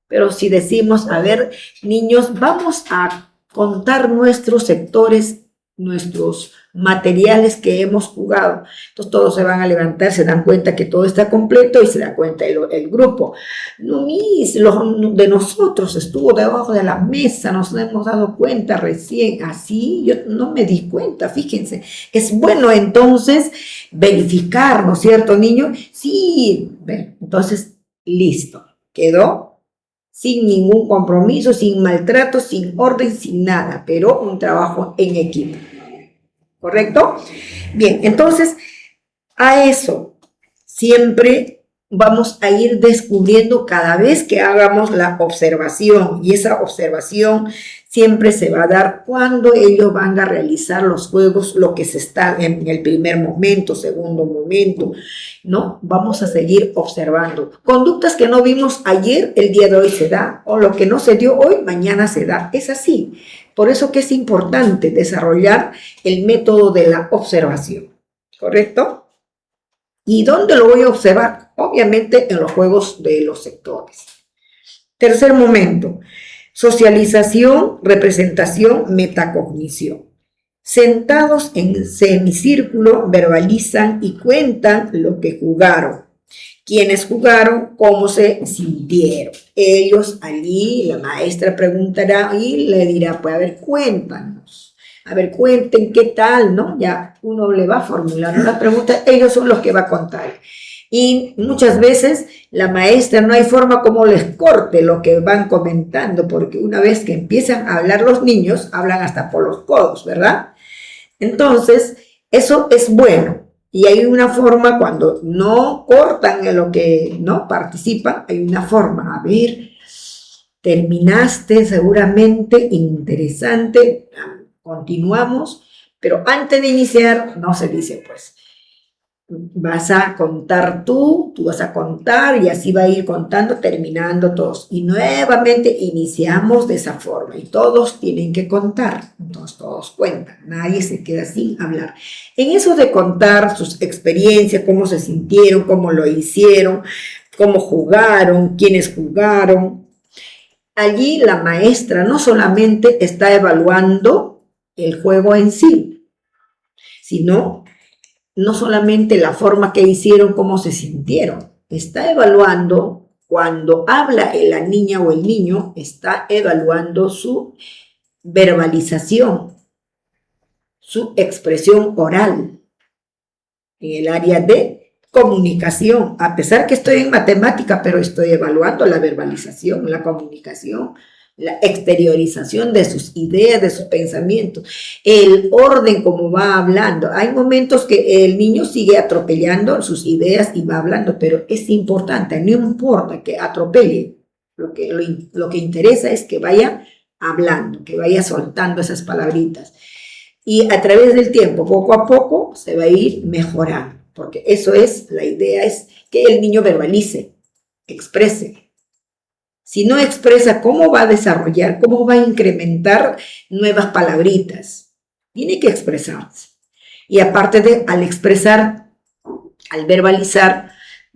Pero si decimos, a ver, niños, vamos a contar nuestros sectores, nuestros materiales que hemos jugado. Entonces todos se van a levantar, se dan cuenta que todo está completo y se da cuenta el grupo. No, Miss, de nosotros estuvo debajo de la mesa, nos hemos dado cuenta recién. Así yo no me di cuenta, fíjense. Es bueno entonces verificar, ¿no es cierto, niño? Sí, entonces listo, quedó sin ningún compromiso, sin maltrato, sin orden, sin nada, pero un trabajo en equipo. ¿Correcto? Bien, entonces, a eso siempre vamos a ir descubriendo cada vez que hagamos la observación, y esa observación siempre se va a dar cuando ellos van a realizar los juegos, lo que se está en el primer momento, segundo momento, ¿no? Vamos a seguir observando. Conductas que no vimos ayer, el día de hoy se da, o lo que no se dio hoy, mañana se da. Es así. Por eso que es importante desarrollar el método de la observación, ¿correcto? ¿Y dónde lo voy a observar? Obviamente en los juegos de los sectores. Tercer momento, socialización, representación, metacognición. Sentados en semicírculo, verbalizan y cuentan lo que jugaron. Quiénes jugaron, cómo se sintieron. Ellos allí, la maestra preguntará y le dirá, pues a ver, cuéntanos. A ver, cuenten qué tal, ¿no? Ya uno le va a formular una pregunta, ellos son los que va a contar. Y muchas veces la maestra no hay forma como les corte lo que van comentando, porque una vez que empiezan a hablar los niños, hablan hasta por los codos, ¿verdad? Entonces, eso es bueno. Y hay una forma, cuando no cortan en lo que no participan, hay una forma, a ver, terminaste seguramente, interesante, continuamos, pero antes de iniciar, no se dice, pues, vas a contar tú vas a contar y así va a ir contando, terminando todos. Y nuevamente iniciamos de esa forma y todos tienen que contar, entonces todos cuentan, nadie se queda sin hablar. En eso de contar sus experiencias, cómo se sintieron, cómo lo hicieron, cómo jugaron, quiénes jugaron, allí la maestra no solamente está evaluando el juego en sí, sino no solamente la forma que hicieron, cómo se sintieron. Está evaluando, cuando habla la niña o el niño, está evaluando su verbalización, su expresión oral en el área de comunicación. A pesar que estoy en matemática, pero estoy evaluando la verbalización, la comunicación, la exteriorización de sus ideas, de sus pensamientos, el orden como va hablando. Hay momentos que el niño sigue atropellando sus ideas y va hablando, pero es importante, no importa que atropelle, lo que interesa es que vaya hablando, que vaya soltando esas palabritas. Y a través del tiempo, poco a poco, se va a ir mejorando, porque eso es, la idea es que el niño verbalice, exprese. Si no expresa, ¿cómo va a desarrollar? ¿Cómo va a incrementar nuevas palabritas? Tiene que expresarse. Y aparte de, al expresar, al verbalizar,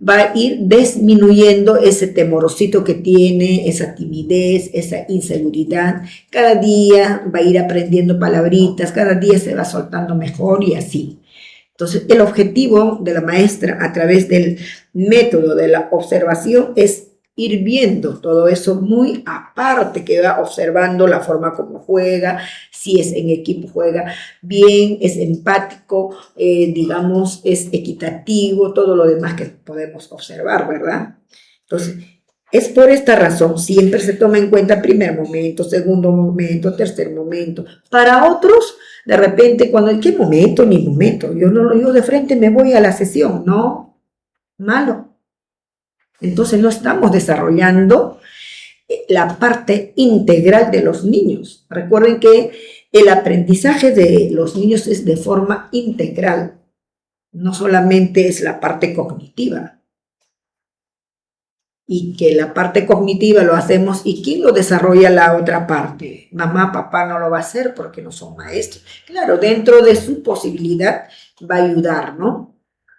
va a ir disminuyendo ese temorosito que tiene, esa timidez, esa inseguridad. Cada día va a ir aprendiendo palabritas, cada día se va soltando mejor y así. Entonces, el objetivo de la maestra a través del método de la observación es ir viendo todo eso muy aparte, que va observando la forma como juega, si es en equipo juega bien, es empático, digamos, es equitativo, todo lo demás que podemos observar, ¿verdad? Entonces, es por esta razón, siempre se toma en cuenta primer momento, segundo momento, tercer momento. Para otros, de repente, cuando, ¿qué momento? Ni momento, yo de frente me voy a la sesión, no, malo. Entonces no estamos desarrollando la parte integral de los niños. Recuerden que el aprendizaje de los niños es de forma integral, no solamente es la parte cognitiva. Y que la parte cognitiva lo hacemos, ¿y quién lo desarrolla la otra parte? Mamá, papá no lo va a hacer porque no son maestros. Claro, dentro de su posibilidad va a ayudar, ¿no?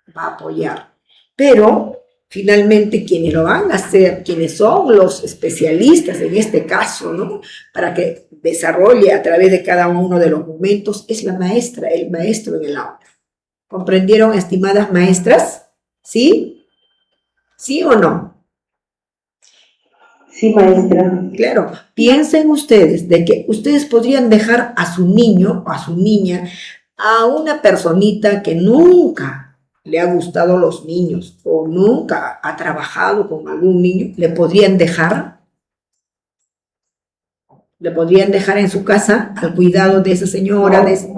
Va a apoyar. Pero finalmente, quienes lo van a hacer, quienes son los especialistas en este caso, ¿no? Para que desarrolle a través de cada uno de los momentos, es la maestra, el maestro en el aula. ¿Comprendieron, estimadas maestras? ¿Sí? ¿Sí o no? Sí, maestra. Claro, piensen ustedes de que ustedes podrían dejar a su niño o a su niña, a una personita que nunca le ha gustado los niños o nunca ha trabajado con algún niño, le podrían dejar. Le podrían dejar en su casa al cuidado de esa señora, de ese...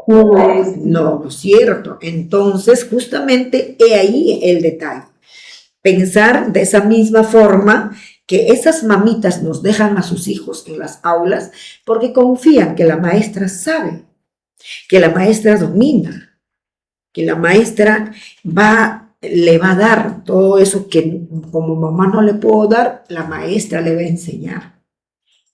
No, no es cierto. Entonces, justamente he ahí el detalle. Pensar de esa misma forma que esas mamitas nos dejan a sus hijos en las aulas porque confían que la maestra sabe, que la maestra domina, que la maestra le va a dar todo eso que como mamá no le puedo dar, la maestra le va a enseñar.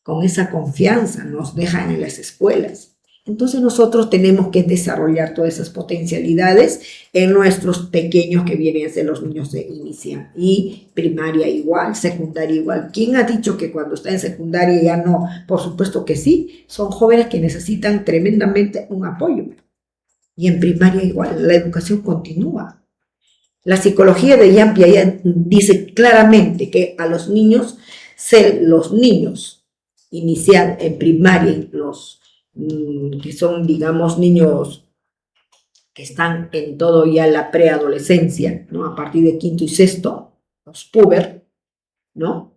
Con esa confianza nos dejan en las escuelas. Entonces nosotros tenemos que desarrollar todas esas potencialidades en nuestros pequeños que vienen a ser los niños de inicial. Y primaria igual, secundaria igual. ¿Quién ha dicho que cuando está en secundaria ya no? Por supuesto que sí. Son jóvenes que necesitan tremendamente un apoyo. Y en primaria igual, la educación continúa. La psicología de Jean Piaget dice claramente que a los niños inicial en primaria, los que son, digamos, niños que están en todo ya la preadolescencia, ¿no? A partir de quinto y sexto, los puber, ¿no?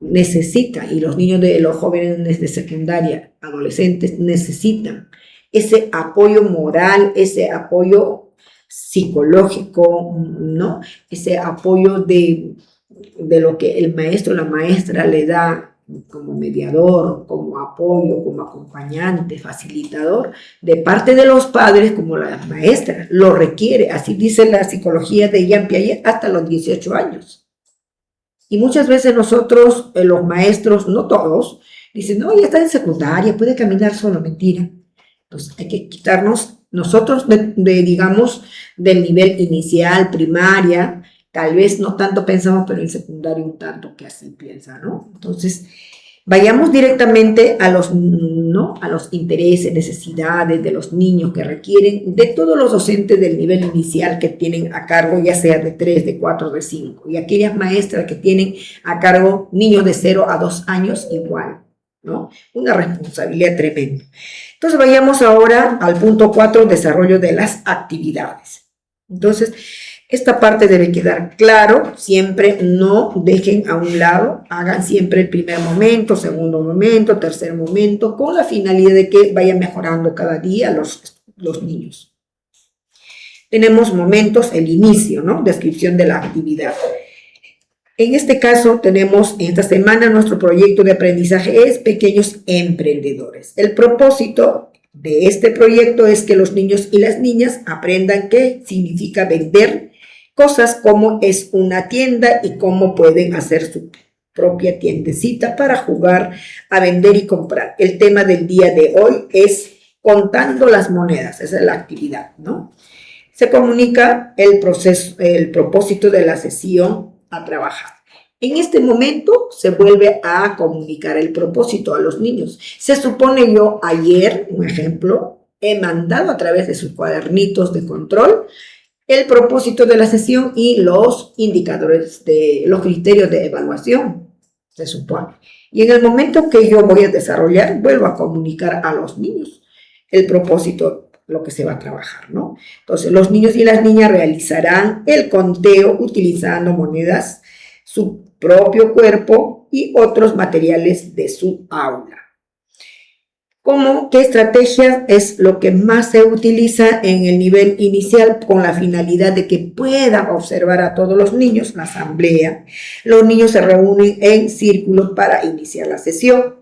Y los jóvenes de secundaria, adolescentes, necesitan ese apoyo moral, ese apoyo psicológico, ¿no? Ese apoyo de lo que el maestro o la maestra le da como mediador, como apoyo, como acompañante, facilitador, de parte de los padres como la maestra, lo requiere, así dice la psicología de Jean Piaget, hasta los 18 años. Y muchas veces nosotros, los maestros, no todos, dicen, no, ya está en secundaria, puede caminar solo, mentira. Entonces hay que quitarnos nosotros, digamos, del nivel inicial, primaria, tal vez no tanto pensamos, pero en secundaria un tanto que así piensa, ¿no? Entonces, vayamos directamente a los intereses, necesidades de los niños que requieren de todos los docentes del nivel inicial que tienen a cargo, ya sea de 3, de 4, de 5, y aquellas maestras que tienen a cargo niños de 0 a 2 años igual, ¿no? Una responsabilidad tremenda. Entonces, vayamos ahora al punto 4, desarrollo de las actividades. Entonces, esta parte debe quedar claro, siempre no dejen a un lado, hagan siempre el primer momento, segundo momento, tercer momento, con la finalidad de que vayan mejorando cada día los niños. Tenemos momentos, el inicio, ¿no? Descripción de la actividad. En este caso tenemos, esta semana nuestro proyecto de aprendizaje es Pequeños Emprendedores. El propósito de este proyecto es que los niños y las niñas aprendan qué significa vender cosas, como es una tienda y cómo pueden hacer su propia tiendecita para jugar a vender y comprar. El tema del día de hoy es contando las monedas, esa es la actividad, ¿no? Se comunica el propósito de la sesión a trabajar. En este momento se vuelve a comunicar el propósito a los niños. Se supone yo ayer, un ejemplo, he mandado a través de sus cuadernitos de control el propósito de la sesión y los indicadores los criterios de evaluación, se supone. Y en el momento que yo voy a desarrollar, vuelvo a comunicar a los niños el propósito, lo que se va a trabajar, ¿no? Entonces, los niños y las niñas realizarán el conteo utilizando monedas, su propio cuerpo y otros materiales de su aula. ¿Qué estrategia es lo que más se utiliza en el nivel inicial con la finalidad de que puedan observar a todos los niños? La asamblea. Los niños se reúnen en círculos para iniciar la sesión.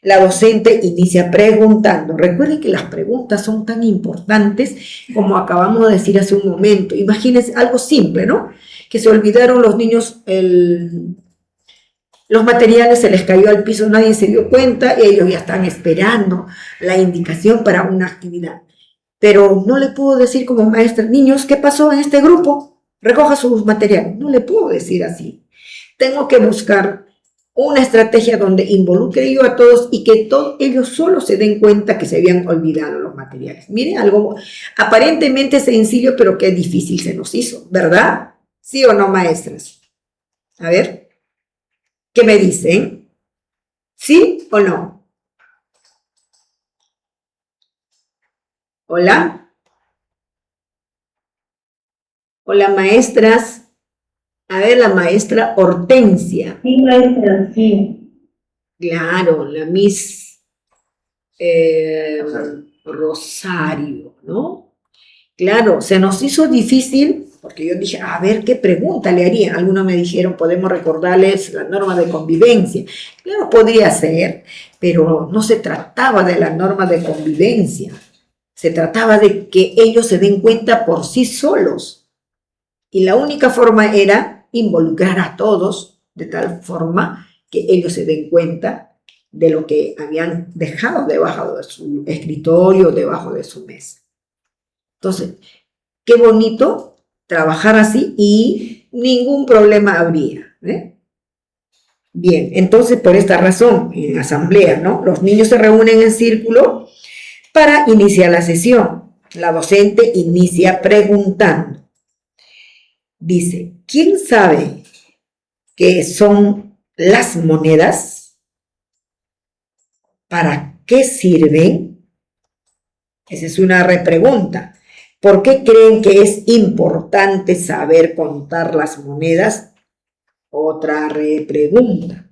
La docente inicia preguntando. Recuerden que las preguntas son tan importantes como acabamos de decir hace un momento. Imagínense algo simple, ¿no? Que se olvidaron los niños los materiales, se les cayó al piso, nadie se dio cuenta, y ellos ya están esperando la indicación para una actividad. Pero no le puedo decir como maestra, niños, ¿qué pasó en este grupo? Recoja sus materiales. No le puedo decir así. Tengo que buscar una estrategia donde involucre yo a todos y que todos ellos solo se den cuenta que se habían olvidado los materiales. Miren, algo aparentemente sencillo, pero que difícil se nos hizo, ¿verdad? ¿Sí o no, maestras? A ver. ¿Qué me dicen? ¿Sí o no? ¿Hola? Hola, maestras. A ver, la maestra Hortensia. Sí, maestra, sí. Claro, la Miss eh, Rosario, ¿no? Claro, se nos hizo difícil porque yo dije, a ver, ¿qué pregunta le harían? Algunos me dijeron, podemos recordarles la norma de convivencia. Claro, podría ser, pero no se trataba de la norma de convivencia. Se trataba de que ellos se den cuenta por sí solos. Y la única forma era involucrar a todos de tal forma que ellos se den cuenta de lo que habían dejado debajo de su escritorio, debajo de su mesa. Entonces, qué bonito trabajar así y ningún problema habría. Bien, entonces por esta razón, en asamblea, ¿no? Los niños se reúnen en círculo para iniciar la sesión. La docente inicia preguntando. Dice, ¿quién sabe qué son las monedas? ¿Para qué sirven? Esa es una repregunta. ¿Por qué creen que es importante saber contar las monedas? Otra repregunta.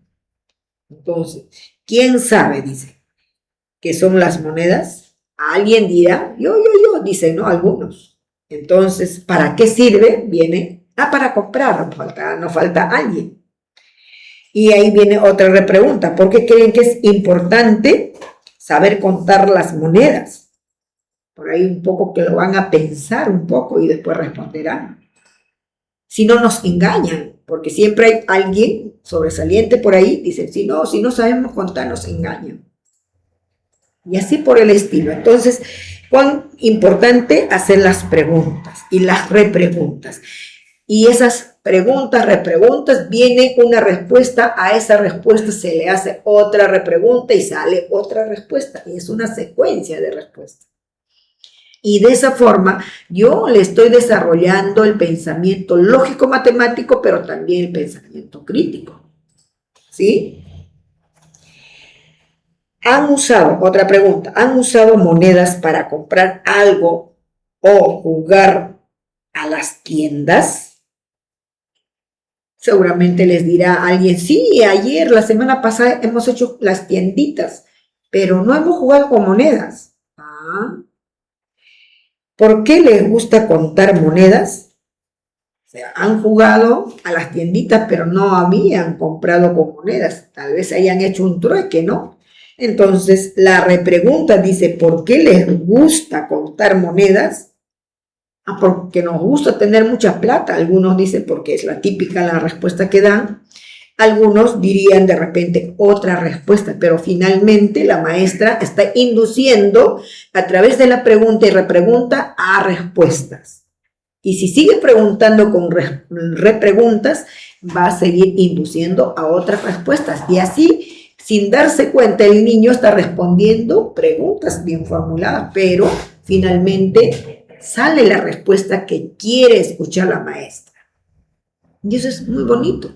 Entonces, ¿quién sabe, dice, qué son las monedas? Alguien dirá, yo, dicen, ¿no? Algunos. Entonces, ¿para qué sirve? Viene, para comprar, no falta alguien. Y ahí viene otra repregunta, ¿por qué creen que es importante saber contar las monedas? Por ahí un poco que lo van a pensar un poco y después responderán. Si no nos engañan, porque siempre hay alguien sobresaliente por ahí, dice, si no sabemos contar, nos engañan. Y así por el estilo. Entonces, cuán importante hacer las preguntas y las repreguntas. Y esas preguntas, repreguntas, viene una respuesta, a esa respuesta se le hace otra repregunta y sale otra respuesta. Y es una secuencia de respuestas. Y de esa forma yo le estoy desarrollando el pensamiento lógico-matemático, pero también el pensamiento crítico. ¿Sí? Otra pregunta, ¿han usado monedas para comprar algo o jugar a las tiendas? Seguramente les dirá alguien, sí, ayer, la semana pasada hemos hecho las tienditas, pero no hemos jugado con monedas. ¿Por qué les gusta contar monedas? O sea, han jugado a las tienditas, pero no habían comprado con monedas. Tal vez hayan hecho un trueque, ¿no? Entonces, la repregunta dice, ¿por qué les gusta contar monedas? Porque nos gusta tener mucha plata. Algunos dicen porque es la típica la respuesta que dan. Algunos dirían de repente otra respuesta, pero finalmente la maestra está induciendo a través de la pregunta y repregunta a respuestas. Y si sigue preguntando con repreguntas, va a seguir induciendo a otras respuestas. Y así, sin darse cuenta, el niño está respondiendo preguntas bien formuladas, pero finalmente sale la respuesta que quiere escuchar la maestra. Y eso es muy bonito.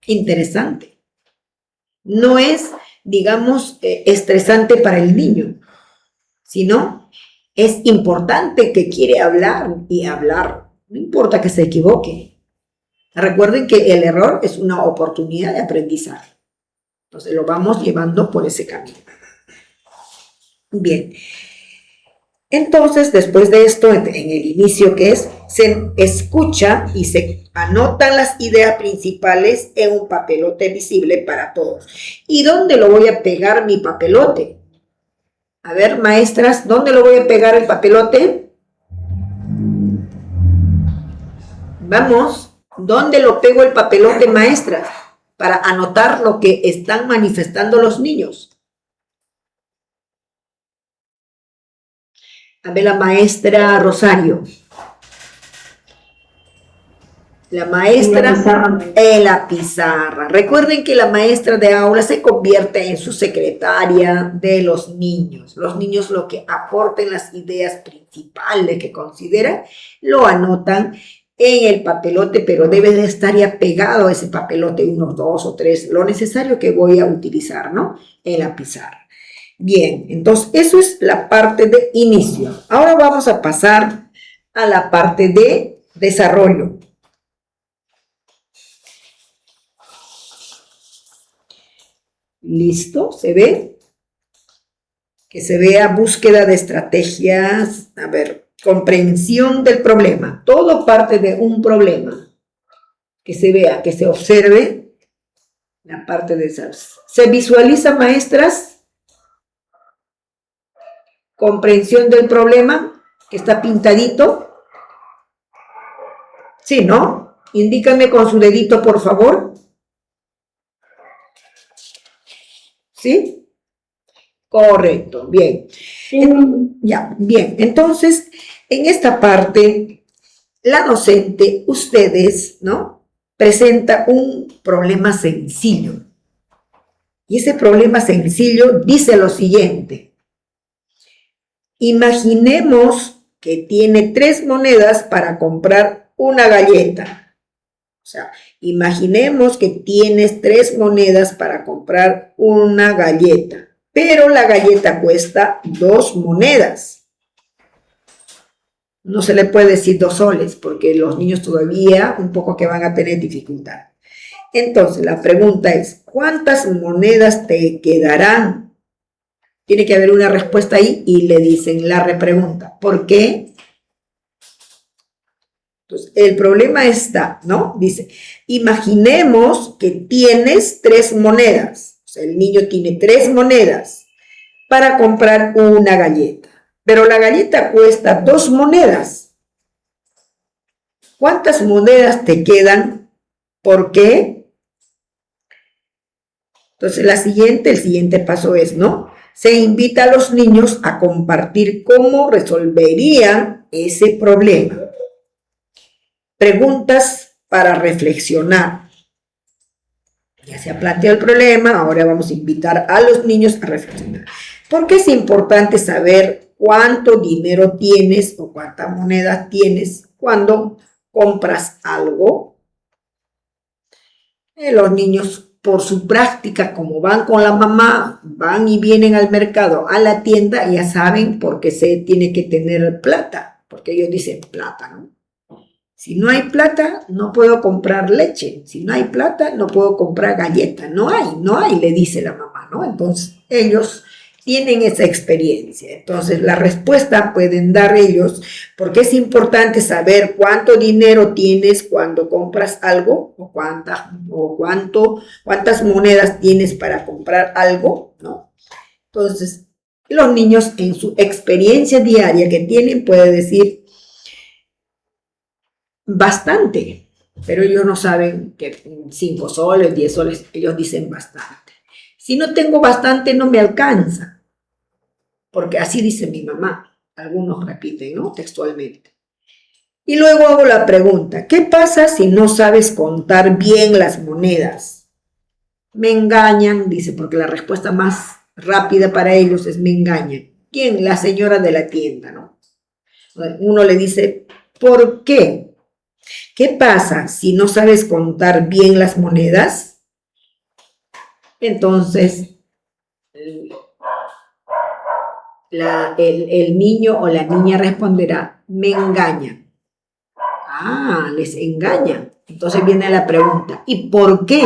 Interesante. No es, digamos, estresante para el niño, sino es importante que quiere hablar y hablar. No importa que se equivoque. Recuerden que el error es una oportunidad de aprendizaje. Entonces lo vamos llevando por ese camino. Bien. Entonces, después de esto, en el inicio que es, se escucha y se anotan las ideas principales en un papelote visible para todos. ¿Y dónde lo voy a pegar mi papelote? A ver, maestras, ¿dónde lo voy a pegar el papelote? Vamos, ¿dónde lo pego el papelote, maestras? Para anotar lo que están manifestando los niños. A ver, la maestra Rosario. La maestra en la pizarra. Recuerden que la maestra de aula se convierte en su secretaria de los niños. Los niños lo que aporten las ideas principales que consideran, lo anotan en el papelote, pero debe de estar ya pegado a ese papelote, unos 2 o 3, lo necesario que voy a utilizar, ¿no? En la pizarra. Bien, entonces eso es la parte de inicio. Ahora vamos a pasar a la parte de desarrollo. ¿Listo? ¿Se ve? Que se vea búsqueda de estrategias, a ver, comprensión del problema. Todo parte de un problema. Que se vea, que se observe la parte de esas. ¿Se visualiza, maestras? Comprensión del problema, que está pintadito. Sí, ¿no? Indícame con su dedito, por favor. ¿Sí? Correcto, bien. Ya, bien. Entonces, en esta parte, la docente, ustedes, ¿no? Presenta un problema sencillo. Y ese problema sencillo dice lo siguiente. Imaginemos que tiene 3 monedas para comprar una galleta. O sea, imaginemos que tienes 3 monedas para comprar una galleta, pero la galleta cuesta 2 monedas. No se le puede decir 2 soles, porque los niños todavía un poco que van a tener dificultad. Entonces, la pregunta es, ¿cuántas monedas te quedarán? Tiene que haber una respuesta ahí y le dicen la repregunta. ¿Por qué? Entonces, el problema está, ¿no? Dice, imaginemos que tienes 3 monedas. O sea, el niño tiene 3 monedas para comprar una galleta. Pero la galleta cuesta 2 monedas. ¿Cuántas monedas te quedan? ¿Por qué? Entonces, el siguiente paso es, ¿no? Se invita a los niños a compartir cómo resolverían ese problema. Preguntas para reflexionar. Ya se ha planteado el problema, ahora vamos a invitar a los niños a reflexionar. ¿Por qué es importante saber cuánto dinero tienes o cuántas monedas tienes cuando compras algo? Los niños, por su práctica, como van con la mamá, van y vienen al mercado, a la tienda, ya saben por qué se tiene que tener plata, porque ellos dicen plata, ¿no? Si no hay plata, no puedo comprar leche. Si no hay plata, no puedo comprar galleta. No hay, le dice la mamá, ¿no? Entonces, ellos tienen esa experiencia. Entonces, la respuesta pueden dar ellos, porque es importante saber cuánto dinero tienes cuando compras algo, o cuántas monedas tienes para comprar algo, ¿no? Entonces, los niños en su experiencia diaria que tienen pueden decir bastante, pero ellos no saben que 5 soles, 10 soles, ellos dicen bastante. Si no tengo bastante, no me alcanza, porque así dice mi mamá. Algunos repiten, ¿no? Textualmente. Y luego hago la pregunta, ¿qué pasa si no sabes contar bien las monedas? Me engañan, dice, porque la respuesta más rápida para ellos es me engañan. ¿Quién? La señora de la tienda, ¿no? Uno le dice, ¿por qué? ¿Qué pasa si no sabes contar bien las monedas? Entonces, el niño o la niña responderá, me engañan. Ah, les engañan. Entonces viene la pregunta, ¿y por qué?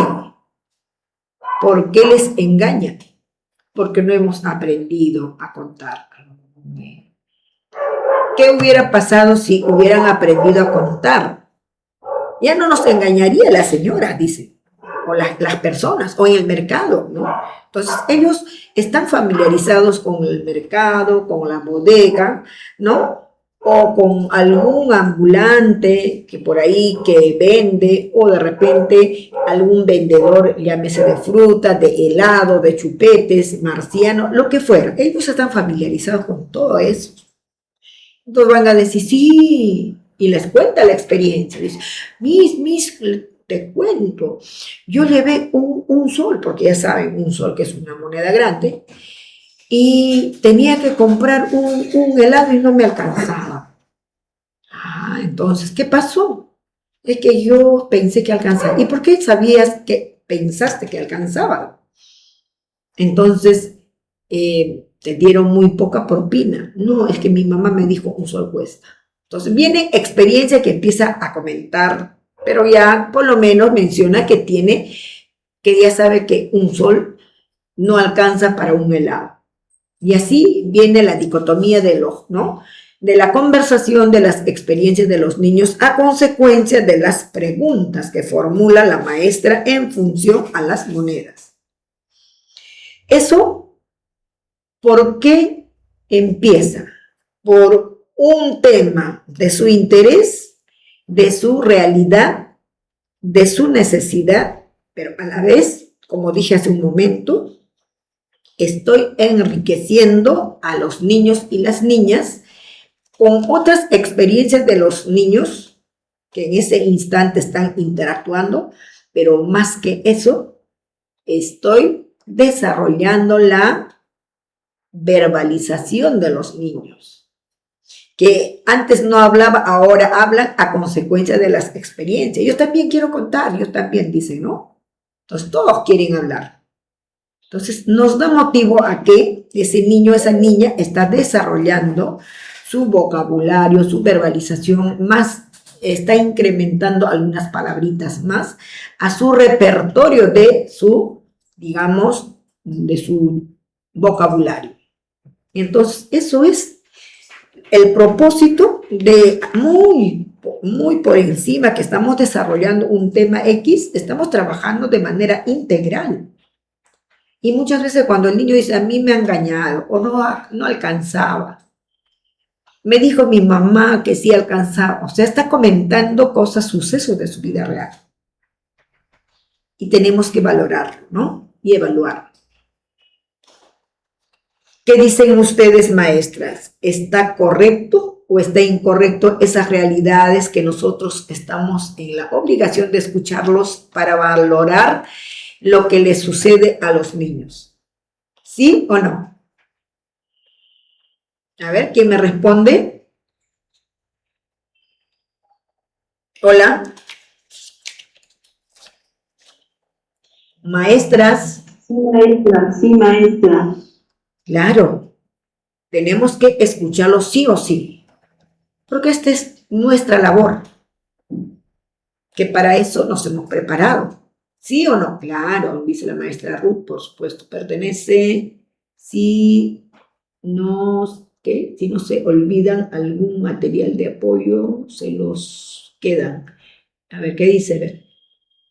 ¿Por qué les engañan? Porque no hemos aprendido a contar. ¿Qué hubiera pasado si hubieran aprendido a contar? Ya no nos engañaría la señora, dice, o las personas, o en el mercado, ¿no? Entonces, ellos están familiarizados con el mercado, con la bodega, ¿no? O con algún ambulante que por ahí que vende, o de repente algún vendedor, llámese de fruta, de helado, de chupetes, marciano, lo que fuera. Ellos están familiarizados con todo eso. Entonces van a decir, sí, y les cuenta la experiencia. Dice, mis, te cuento, yo llevé un sol, porque ya saben, un sol que es una moneda grande, y tenía que comprar un helado y no me alcanzaba. Ah, entonces, ¿qué pasó? Es que yo pensé que alcanzaba. ¿Y por qué sabías que pensaste que alcanzaba? Entonces, te dieron muy poca propina. No, es que mi mamá me dijo un sol cuesta. Entonces viene experiencia que empieza a comentar, pero ya por lo menos menciona que ya sabe que un sol no alcanza para un helado. Y así viene la dicotomía ¿no? De la conversación de las experiencias de los niños a consecuencia de las preguntas que formula la maestra en función a las monedas. Eso, ¿por qué empieza? Por un tema de su interés, de su realidad, de su necesidad, pero a la vez, como dije hace un momento, estoy enriqueciendo a los niños y las niñas con otras experiencias de los niños que en ese instante están interactuando, pero más que eso, estoy desarrollando la verbalización de los niños, que antes no hablaba, ahora hablan a consecuencia de las experiencias. Yo también quiero contar, yo también, dicen, ¿no? Entonces todos quieren hablar. Entonces nos da motivo a que ese niño, esa niña está desarrollando su vocabulario, su verbalización más, está incrementando algunas palabritas más a su repertorio de su, digamos, de su vocabulario. Entonces eso es el propósito de muy por encima que estamos desarrollando un tema X, estamos trabajando de manera integral. Y muchas veces cuando el niño dice, a mí me ha engañado o no alcanzaba, me dijo mi mamá que sí alcanzaba, o sea, está comentando cosas, sucesos de su vida real. Y tenemos que valorarlo, ¿no? Y evaluarlo. ¿Qué dicen ustedes, maestras? ¿Está correcto o está incorrecto esas realidades que nosotros estamos en la obligación de escucharlos para valorar lo que les sucede a los niños? ¿Sí o no? A ver, ¿quién me responde? Hola. Maestras. Sí, maestra, sí, maestra. Claro, tenemos que escucharlo sí o sí, porque esta es nuestra labor, que para eso nos hemos preparado. ¿Sí o no? Claro, dice la maestra Ruth, por supuesto, pertenece, si no, ¿qué? Si no se olvidan algún material de apoyo, se los quedan. A ver, ¿qué dice? A ver.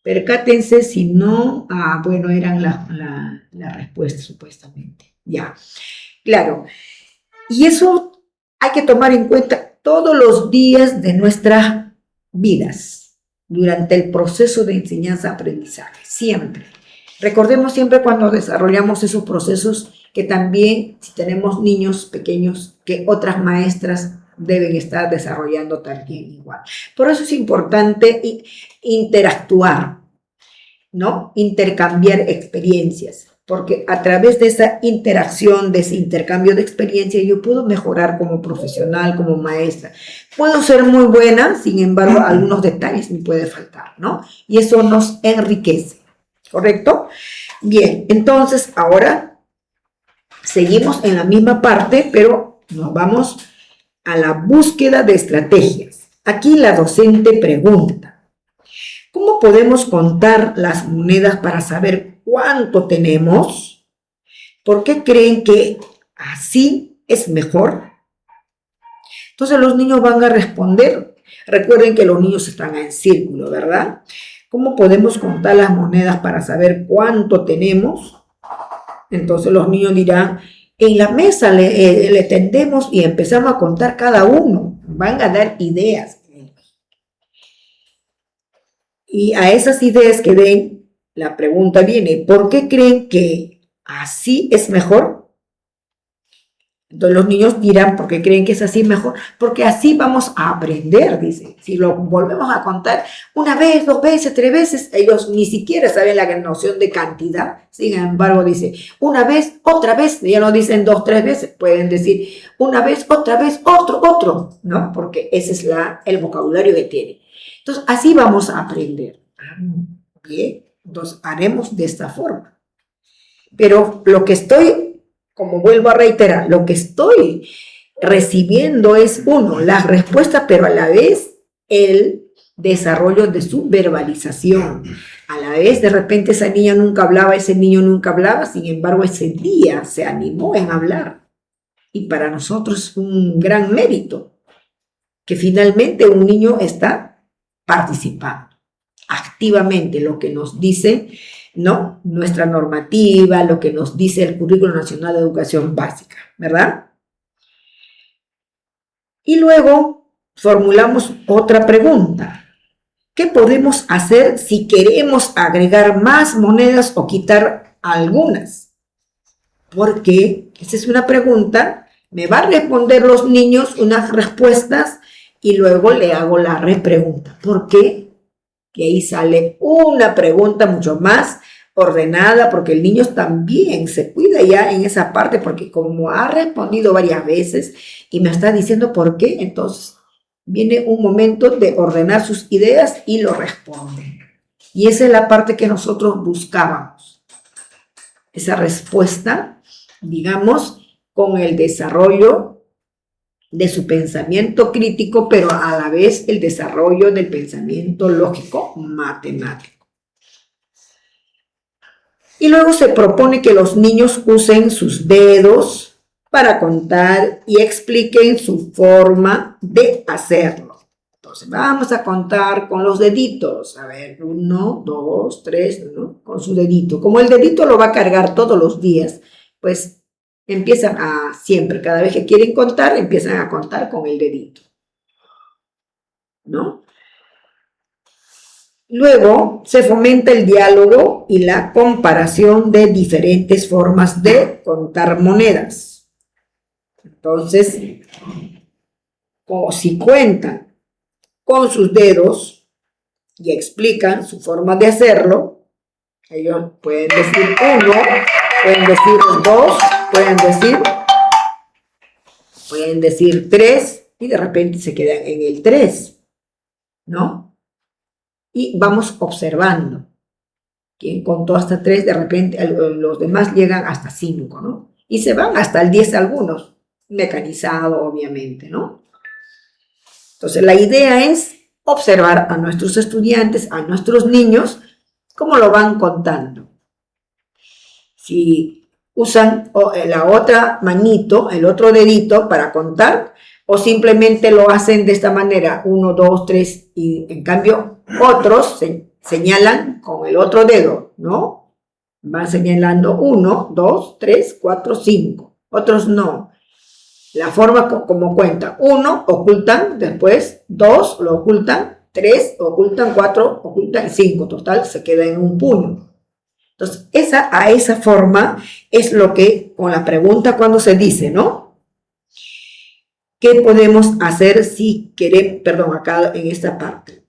Percátense si no, bueno, eran la respuesta supuestamente. Ya, claro. Y eso hay que tomar en cuenta todos los días de nuestras vidas, durante el proceso de enseñanza-aprendizaje, siempre. Recordemos siempre cuando desarrollamos esos procesos que también, si tenemos niños pequeños, que otras maestras deben estar desarrollando también igual. Por eso es importante interactuar, ¿no? Intercambiar experiencias, porque a través de esa interacción, de ese intercambio de experiencias, yo puedo mejorar como profesional, como maestra. Puedo ser muy buena, sin embargo, algunos detalles me pueden faltar, ¿no? Y eso nos enriquece, ¿correcto? Bien, entonces ahora seguimos en la misma parte, pero nos vamos a la búsqueda de estrategias. Aquí la docente pregunta, ¿cómo podemos contar las monedas para saber cuánto tenemos? ¿Por qué creen que así es mejor? Entonces los niños van a responder. Recuerden que los niños están en círculo, ¿verdad? ¿Cómo podemos contar las monedas para saber cuánto tenemos? Entonces los niños dirán, en la mesa le tendemos y empezamos a contar cada uno. Van a dar ideas. Y a esas ideas que den, la pregunta viene, ¿por qué creen que así es mejor? Entonces los niños dirán, ¿por qué creen que es así mejor? Porque así vamos a aprender, dice. Si lo volvemos a contar una vez, 2 veces, 3 veces, ellos ni siquiera saben la noción de cantidad. Sin embargo, dice, una vez, otra vez, ya no dicen 2, 3 veces, pueden decir una vez, otra vez, otro, ¿no? Porque ese es el vocabulario que tiene. Entonces, así vamos a aprender. Bien, entonces haremos de esta forma. Pero lo que estoy, como vuelvo a reiterar, lo que estoy recibiendo es, uno, la respuesta, pero a la vez el desarrollo de su verbalización. A la vez, de repente esa niña nunca hablaba, ese niño nunca hablaba, sin embargo, ese día se animó en hablar. Y para nosotros es un gran mérito que finalmente un niño está participando activamente lo que nos dice, ¿no?, nuestra normativa, lo que nos dice el Currículo Nacional de Educación Básica, ¿verdad? Y luego formulamos otra pregunta. ¿Qué podemos hacer si queremos agregar más monedas o quitar algunas? Porque esa es una pregunta, me va a responder los niños unas respuestas y luego le hago la repregunta. ¿Por qué? Y ahí sale una pregunta mucho más ordenada, porque el niño también se cuida ya en esa parte, porque como ha respondido varias veces y me está diciendo por qué, entonces viene un momento de ordenar sus ideas y lo responde. Y esa es la parte que nosotros buscábamos. Esa respuesta, digamos, con el desarrollo de su pensamiento crítico, pero a la vez el desarrollo del pensamiento lógico matemático. Y luego se propone que los niños usen sus dedos para contar y expliquen su forma de hacerlo. Entonces vamos a contar con los deditos. A ver, 1, 2, 3, ¿no? Con su dedito. Como el dedito lo va a cargar todos los días, pues empiezan a siempre, cada vez que quieren contar, empiezan a contar con el dedito, ¿no? Luego se fomenta el diálogo y la comparación de diferentes formas de contar monedas. Entonces, como si cuentan con sus dedos y explican su forma de hacerlo, ellos pueden decir 1, pueden decir 2, pueden decir 3 y de repente se quedan en el 3, ¿no? Y vamos observando. Quien contó hasta 3, de repente los demás llegan hasta 5, ¿no? Y se van hasta el 10 algunos, mecanizado obviamente, ¿no? Entonces la idea es observar a nuestros estudiantes, a nuestros niños, cómo lo van contando. Si usan la otra manito, el otro dedito para contar, o simplemente lo hacen de esta manera, 1, 2, 3, y en cambio otros señalan con el otro dedo, ¿no? Van señalando 1, 2, 3, 4, 5. Otros no. La forma como cuenta, 1 ocultan, después 2 lo ocultan, 3 ocultan, 4 ocultan, 5. Total, se queda en un puño. Entonces, a esa forma es lo que con la pregunta cuando se dice, ¿no? ¿Qué podemos hacer si queremos, acá en esta parte?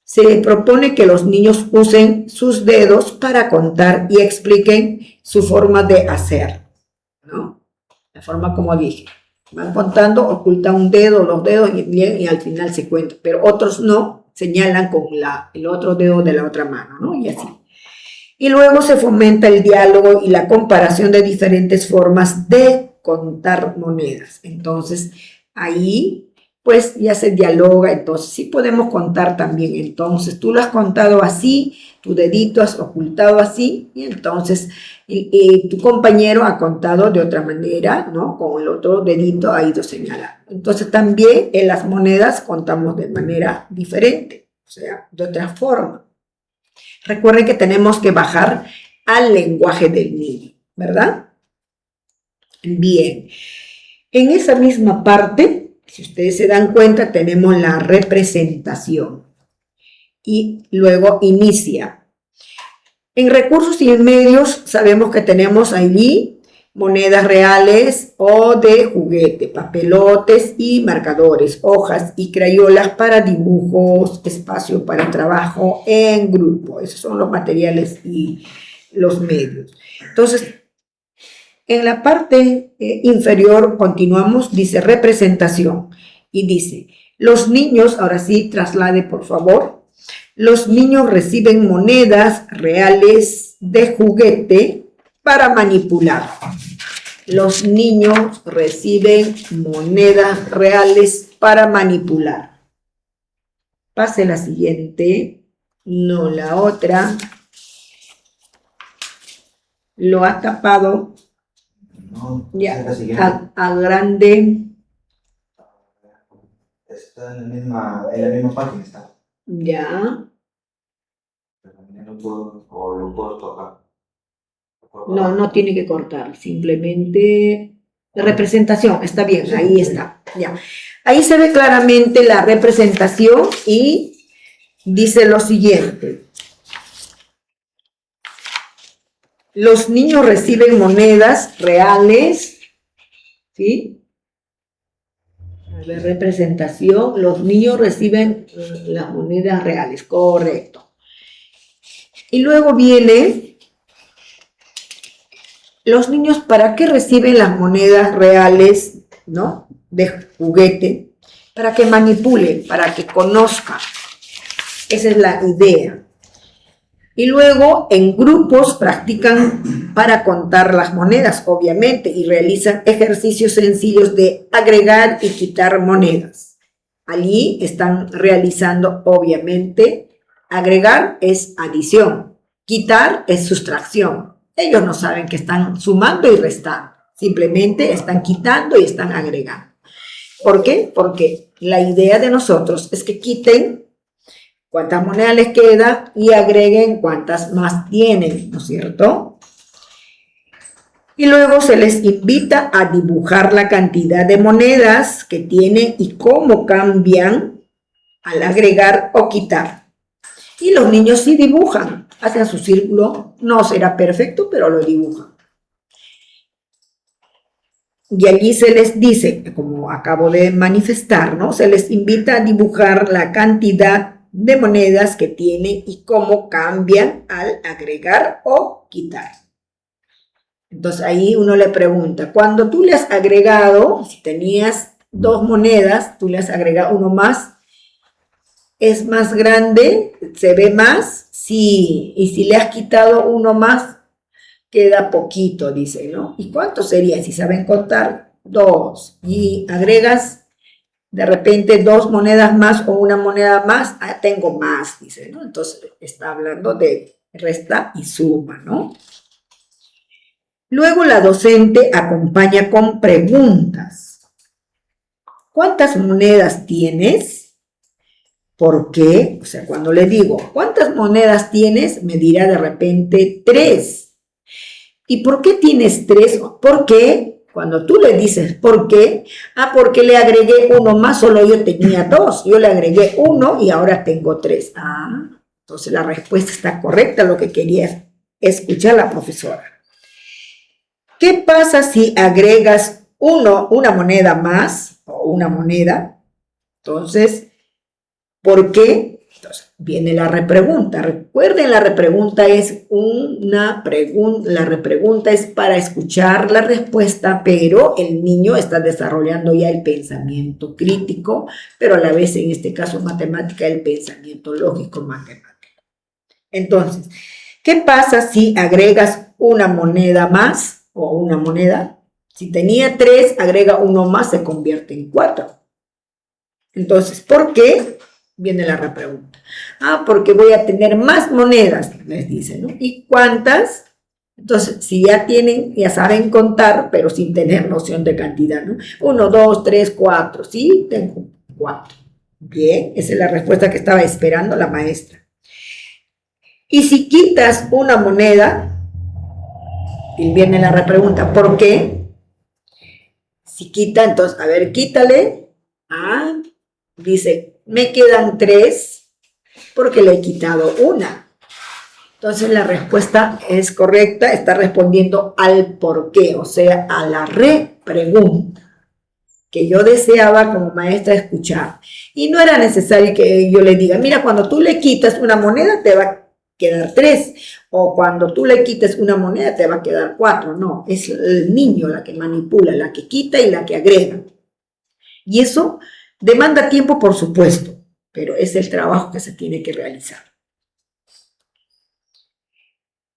Se propone que los niños usen sus dedos para contar y expliquen su forma de hacer, ¿no? La forma como dije. Van contando, ocultan un dedo, los dedos y al final se cuenta. Pero otros no, señalan con el otro dedo de la otra mano, ¿no? Y así. Y luego se fomenta el diálogo y la comparación de diferentes formas de contar monedas. Entonces, ahí pues ya se dialoga, entonces sí podemos contar también, entonces tú lo has contado así, tu dedito has ocultado así, y entonces tu compañero ha contado de otra manera, ¿no? Con el otro dedito ha ido señalando. Entonces también en las monedas contamos de manera diferente, o sea, de otra forma. Recuerden que tenemos que bajar al lenguaje del niño, ¿verdad? Bien, en esa misma parte, si ustedes se dan cuenta, tenemos la representación y luego inicia. En recursos y medios sabemos que tenemos allí monedas reales o de juguete, papelotes y marcadores, hojas y crayolas para dibujos, espacio para trabajo en grupo. Esos son los materiales y los medios. Entonces, en la parte inferior continuamos, dice representación y dice, los niños, ahora sí, traslade por favor, los niños reciben monedas reales de juguete para manipular. Los niños reciben monedas reales para manipular. Pase la siguiente. No, la otra. Lo ha tapado. No, Ya, es la siguiente. a grande. Está en la misma página está. Ya. Pero no puedo, o lo puedo tocar. No, no tiene que cortar. Simplemente representación. Está bien, Sí, ahí sí. está. Ya. Ahí se ve claramente la representación y dice lo siguiente. Los niños reciben monedas reales, ¿sí? A ver, representación, los niños reciben las monedas reales, correcto. Y luego viene, los niños, ¿para qué reciben las monedas reales, ¿no? De juguete? Para que manipulen, para que conozcan. Esa es la idea. Y luego en grupos practican para contar las monedas, obviamente, y realizan ejercicios sencillos de agregar y quitar monedas. Allí están realizando, obviamente, agregar es adición, quitar es sustracción. Ellos no saben que están sumando y restando, simplemente están quitando y están agregando. ¿Por qué? Porque la idea de nosotros es que quiten cuántas monedas les queda y agreguen cuántas más tienen, ¿no es cierto? Y luego se les invita a dibujar la cantidad de monedas que tienen y cómo cambian al agregar o quitar. Y los niños sí dibujan, hacen su círculo, no será perfecto, pero lo dibujan. Y allí se les dice, como acabo de manifestar, ¿no? Se les invita a dibujar la cantidad de monedas que tienen y cómo cambian al agregar o quitar. Entonces ahí uno le pregunta, cuando tú le has agregado, si tenías 2 monedas, tú le has agregado uno más, ¿es más grande? ¿Se ve más? Sí. Y si le has quitado uno más, queda poquito, dice, ¿no? ¿Y cuánto sería? Si saben contar, 2. Y agregas de repente 2 monedas más o una moneda más, tengo más, dice, ¿no? Entonces está hablando de resta y suma, ¿no? Luego la docente acompaña con preguntas. ¿Cuántas monedas tienes? ¿Por qué? O sea, cuando le digo, ¿cuántas monedas tienes? Me dirá de repente 3. ¿Y por qué tienes 3? ¿Por qué? Cuando tú le dices ¿por qué? Porque le agregué uno más, solo yo tenía 2. Yo le agregué 1 y ahora tengo 3. Entonces la respuesta está correcta, lo que quería escuchar la profesora. ¿Qué pasa si agregas una moneda más o una moneda? Entonces, ¿por qué? Entonces, viene la repregunta. Recuerden, la repregunta es la repregunta es para escuchar la respuesta, pero el niño está desarrollando ya el pensamiento crítico, pero a la vez, en este caso matemática, el pensamiento lógico matemático. Entonces, ¿qué pasa si agregas una moneda más o una moneda? Si tenía 3, agrega uno más, se convierte en 4. Entonces, ¿por qué? Viene la repregunta. Porque voy a tener más monedas, les dice, ¿no? ¿Y cuántas? Entonces, si ya saben contar, pero sin tener noción de cantidad, ¿no? 1, 2, 3, 4, ¿sí? Tengo 4. Bien, esa es la respuesta que estaba esperando la maestra. Y si quitas una moneda, y viene la repregunta, ¿por qué? Si quita, entonces, a ver, quítale. Dice, me quedan 3 porque le he quitado una. Entonces la respuesta es correcta, está respondiendo al por qué, o sea, a la repregunta que yo deseaba como maestra escuchar. Y no era necesario que yo le diga, mira, cuando tú le quitas una moneda te va a quedar 3, o cuando tú le quites una moneda te va a quedar 4. No, es el niño la que manipula, la que quita y la que agrega. Y eso demanda tiempo, por supuesto, pero es el trabajo que se tiene que realizar.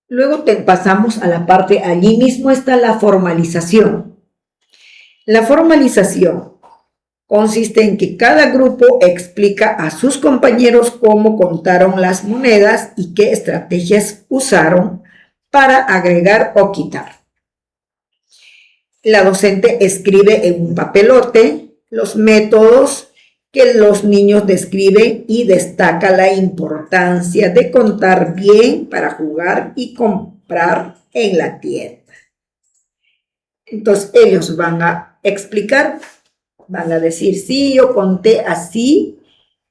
Luego pasamos a la parte, allí mismo está la formalización. La formalización consiste en que cada grupo explica a sus compañeros cómo contaron las monedas y qué estrategias usaron para agregar o quitar. La docente escribe en un papelote los métodos que los niños describen y destaca la importancia de contar bien para jugar y comprar en la tienda. Entonces ellos van a explicar, van a decir, sí, yo conté así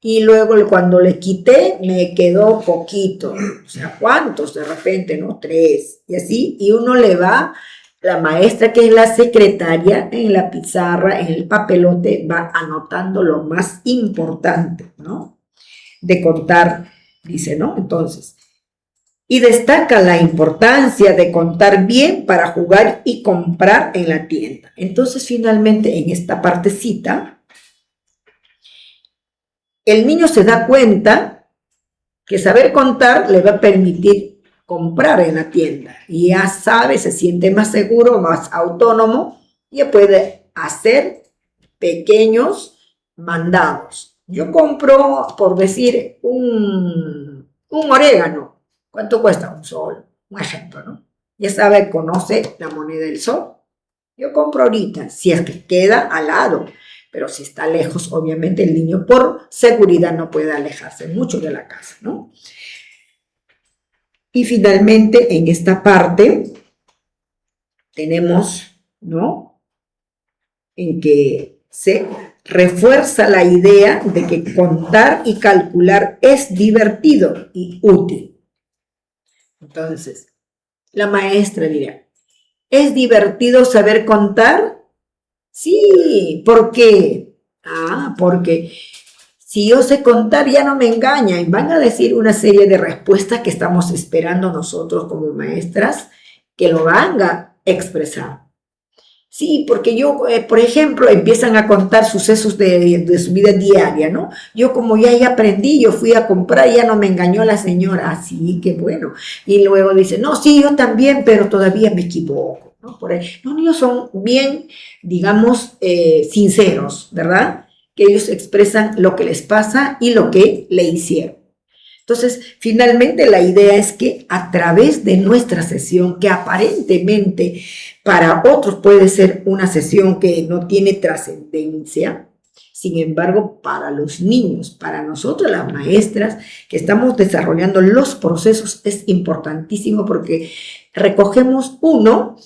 y luego cuando le quité me quedó poquito. O sea, ¿cuántos? De repente, ¿no? 3. Y así, y uno le va, la maestra que es la secretaria, en la pizarra, en el papelote, va anotando lo más importante, ¿no? De contar, dice, ¿no? Entonces, y destaca la importancia de contar bien para jugar y comprar en la tienda. Entonces, finalmente, en esta partecita, el niño se da cuenta que saber contar le va a permitir comprar en la tienda. Y ya sabe, se siente más seguro, más autónomo, ya puede hacer pequeños mandados. Yo compro, por decir, un orégano. ¿Cuánto cuesta? un sol? Un ejemplo, ¿no? Ya sabe, conoce la moneda del sol. Yo compro ahorita, si es que queda al lado, pero si está lejos, obviamente el niño por seguridad no puede alejarse mucho de la casa, ¿no? Y finalmente, en esta parte, tenemos, ¿no? En que se refuerza la idea de que contar y calcular es divertido y útil. Entonces, la maestra dirá, ¿es divertido saber contar? Sí, ¿por qué? Porque si yo sé contar ya no me engaña y van a decir una serie de respuestas que estamos esperando nosotros como maestras que lo van a expresar. Sí, porque yo, por ejemplo, empiezan a contar sucesos de su vida diaria, ¿no? Yo como ya aprendí, yo fui a comprar, ya no me engañó la señora, así que bueno. Y luego dice, no, sí, yo también, pero todavía me equivoco, ¿no? Por ahí. Los niños son bien, digamos, sinceros, ¿verdad? Que ellos expresan lo que les pasa y lo que le hicieron. Entonces, finalmente la idea es que a través de nuestra sesión, que aparentemente para otros puede ser una sesión que no tiene trascendencia, sin embargo, para los niños, para nosotros las maestras que estamos desarrollando los procesos es importantísimo porque recogemos, 1,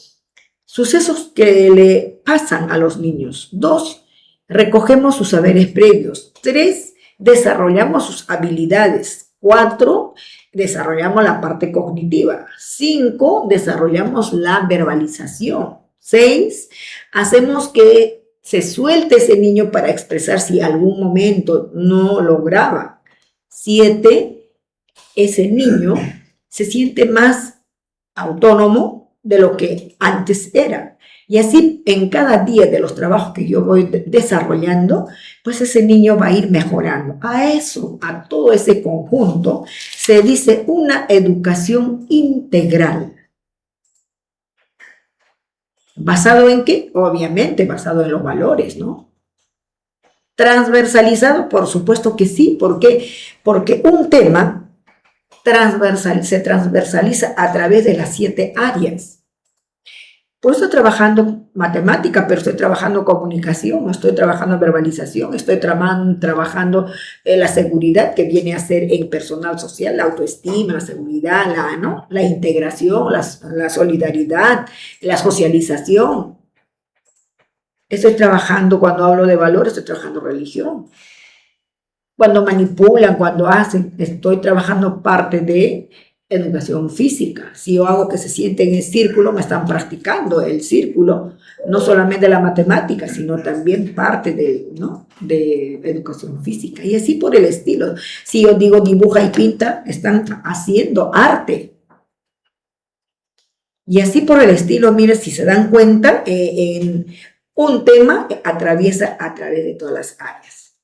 sucesos que le pasan a los niños. 2, recogemos sus saberes previos. 3, desarrollamos sus habilidades. 4, desarrollamos la parte cognitiva. 5, desarrollamos la verbalización. 6, hacemos que se suelte ese niño para expresar si algún momento no lograba. 7, ese niño se siente más autónomo de lo que antes era. Y así en cada día de los trabajos que yo voy desarrollando, pues ese niño va a ir mejorando. A eso, a todo ese conjunto, se dice una educación integral. ¿Basado en qué? Obviamente basado en los valores, ¿no? ¿Transversalizado? Por supuesto que sí. ¿Por qué? Porque un tema se transversaliza a través de las 7 áreas. Pues estoy trabajando matemática, pero estoy trabajando comunicación, estoy trabajando verbalización, estoy trabajando la seguridad que viene a ser en personal social, la autoestima, la seguridad, la integración, la solidaridad, la socialización. Estoy trabajando, cuando hablo de valores, estoy trabajando religión. Cuando manipulan, cuando hacen, estoy trabajando parte de educación física. Si yo hago que se sienten en el círculo, me están practicando el círculo, no solamente la matemática, sino también parte de educación física. Y así por el estilo. Si yo digo dibuja y pinta, están haciendo arte. Y así por el estilo, miren, si se dan cuenta, en un tema atraviesa a través de todas las áreas.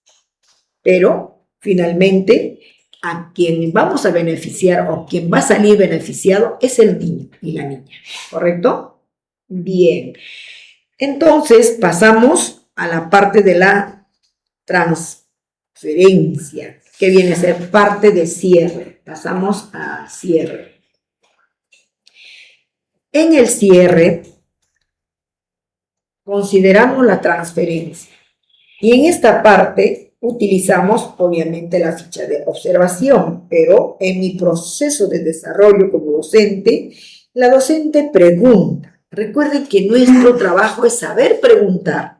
Pero, finalmente, a quien vamos a beneficiar o quien va a salir beneficiado es el niño y la niña, ¿correcto? Bien. Entonces, pasamos a la parte de la transferencia, que viene a ser parte de cierre. Pasamos al cierre. En el cierre consideramos la transferencia y en esta parte utilizamos obviamente la ficha de observación, pero en mi proceso de desarrollo como docente, la docente pregunta. Recuerden que nuestro trabajo es saber preguntar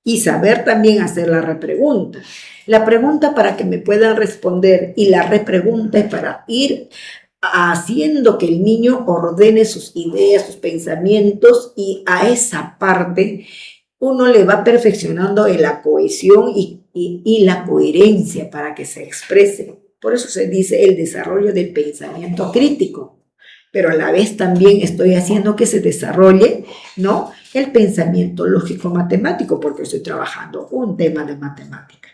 y saber también hacer la repregunta. La pregunta para que me puedan responder y la repregunta es para ir haciendo que el niño ordene sus ideas, sus pensamientos, y a esa parte uno le va perfeccionando en la cohesión y la coherencia para que se exprese. Por eso se dice el desarrollo del pensamiento crítico, pero a la vez también estoy haciendo que se desarrolle, ¿no?, el pensamiento lógico-matemático, porque estoy trabajando un tema de matemática.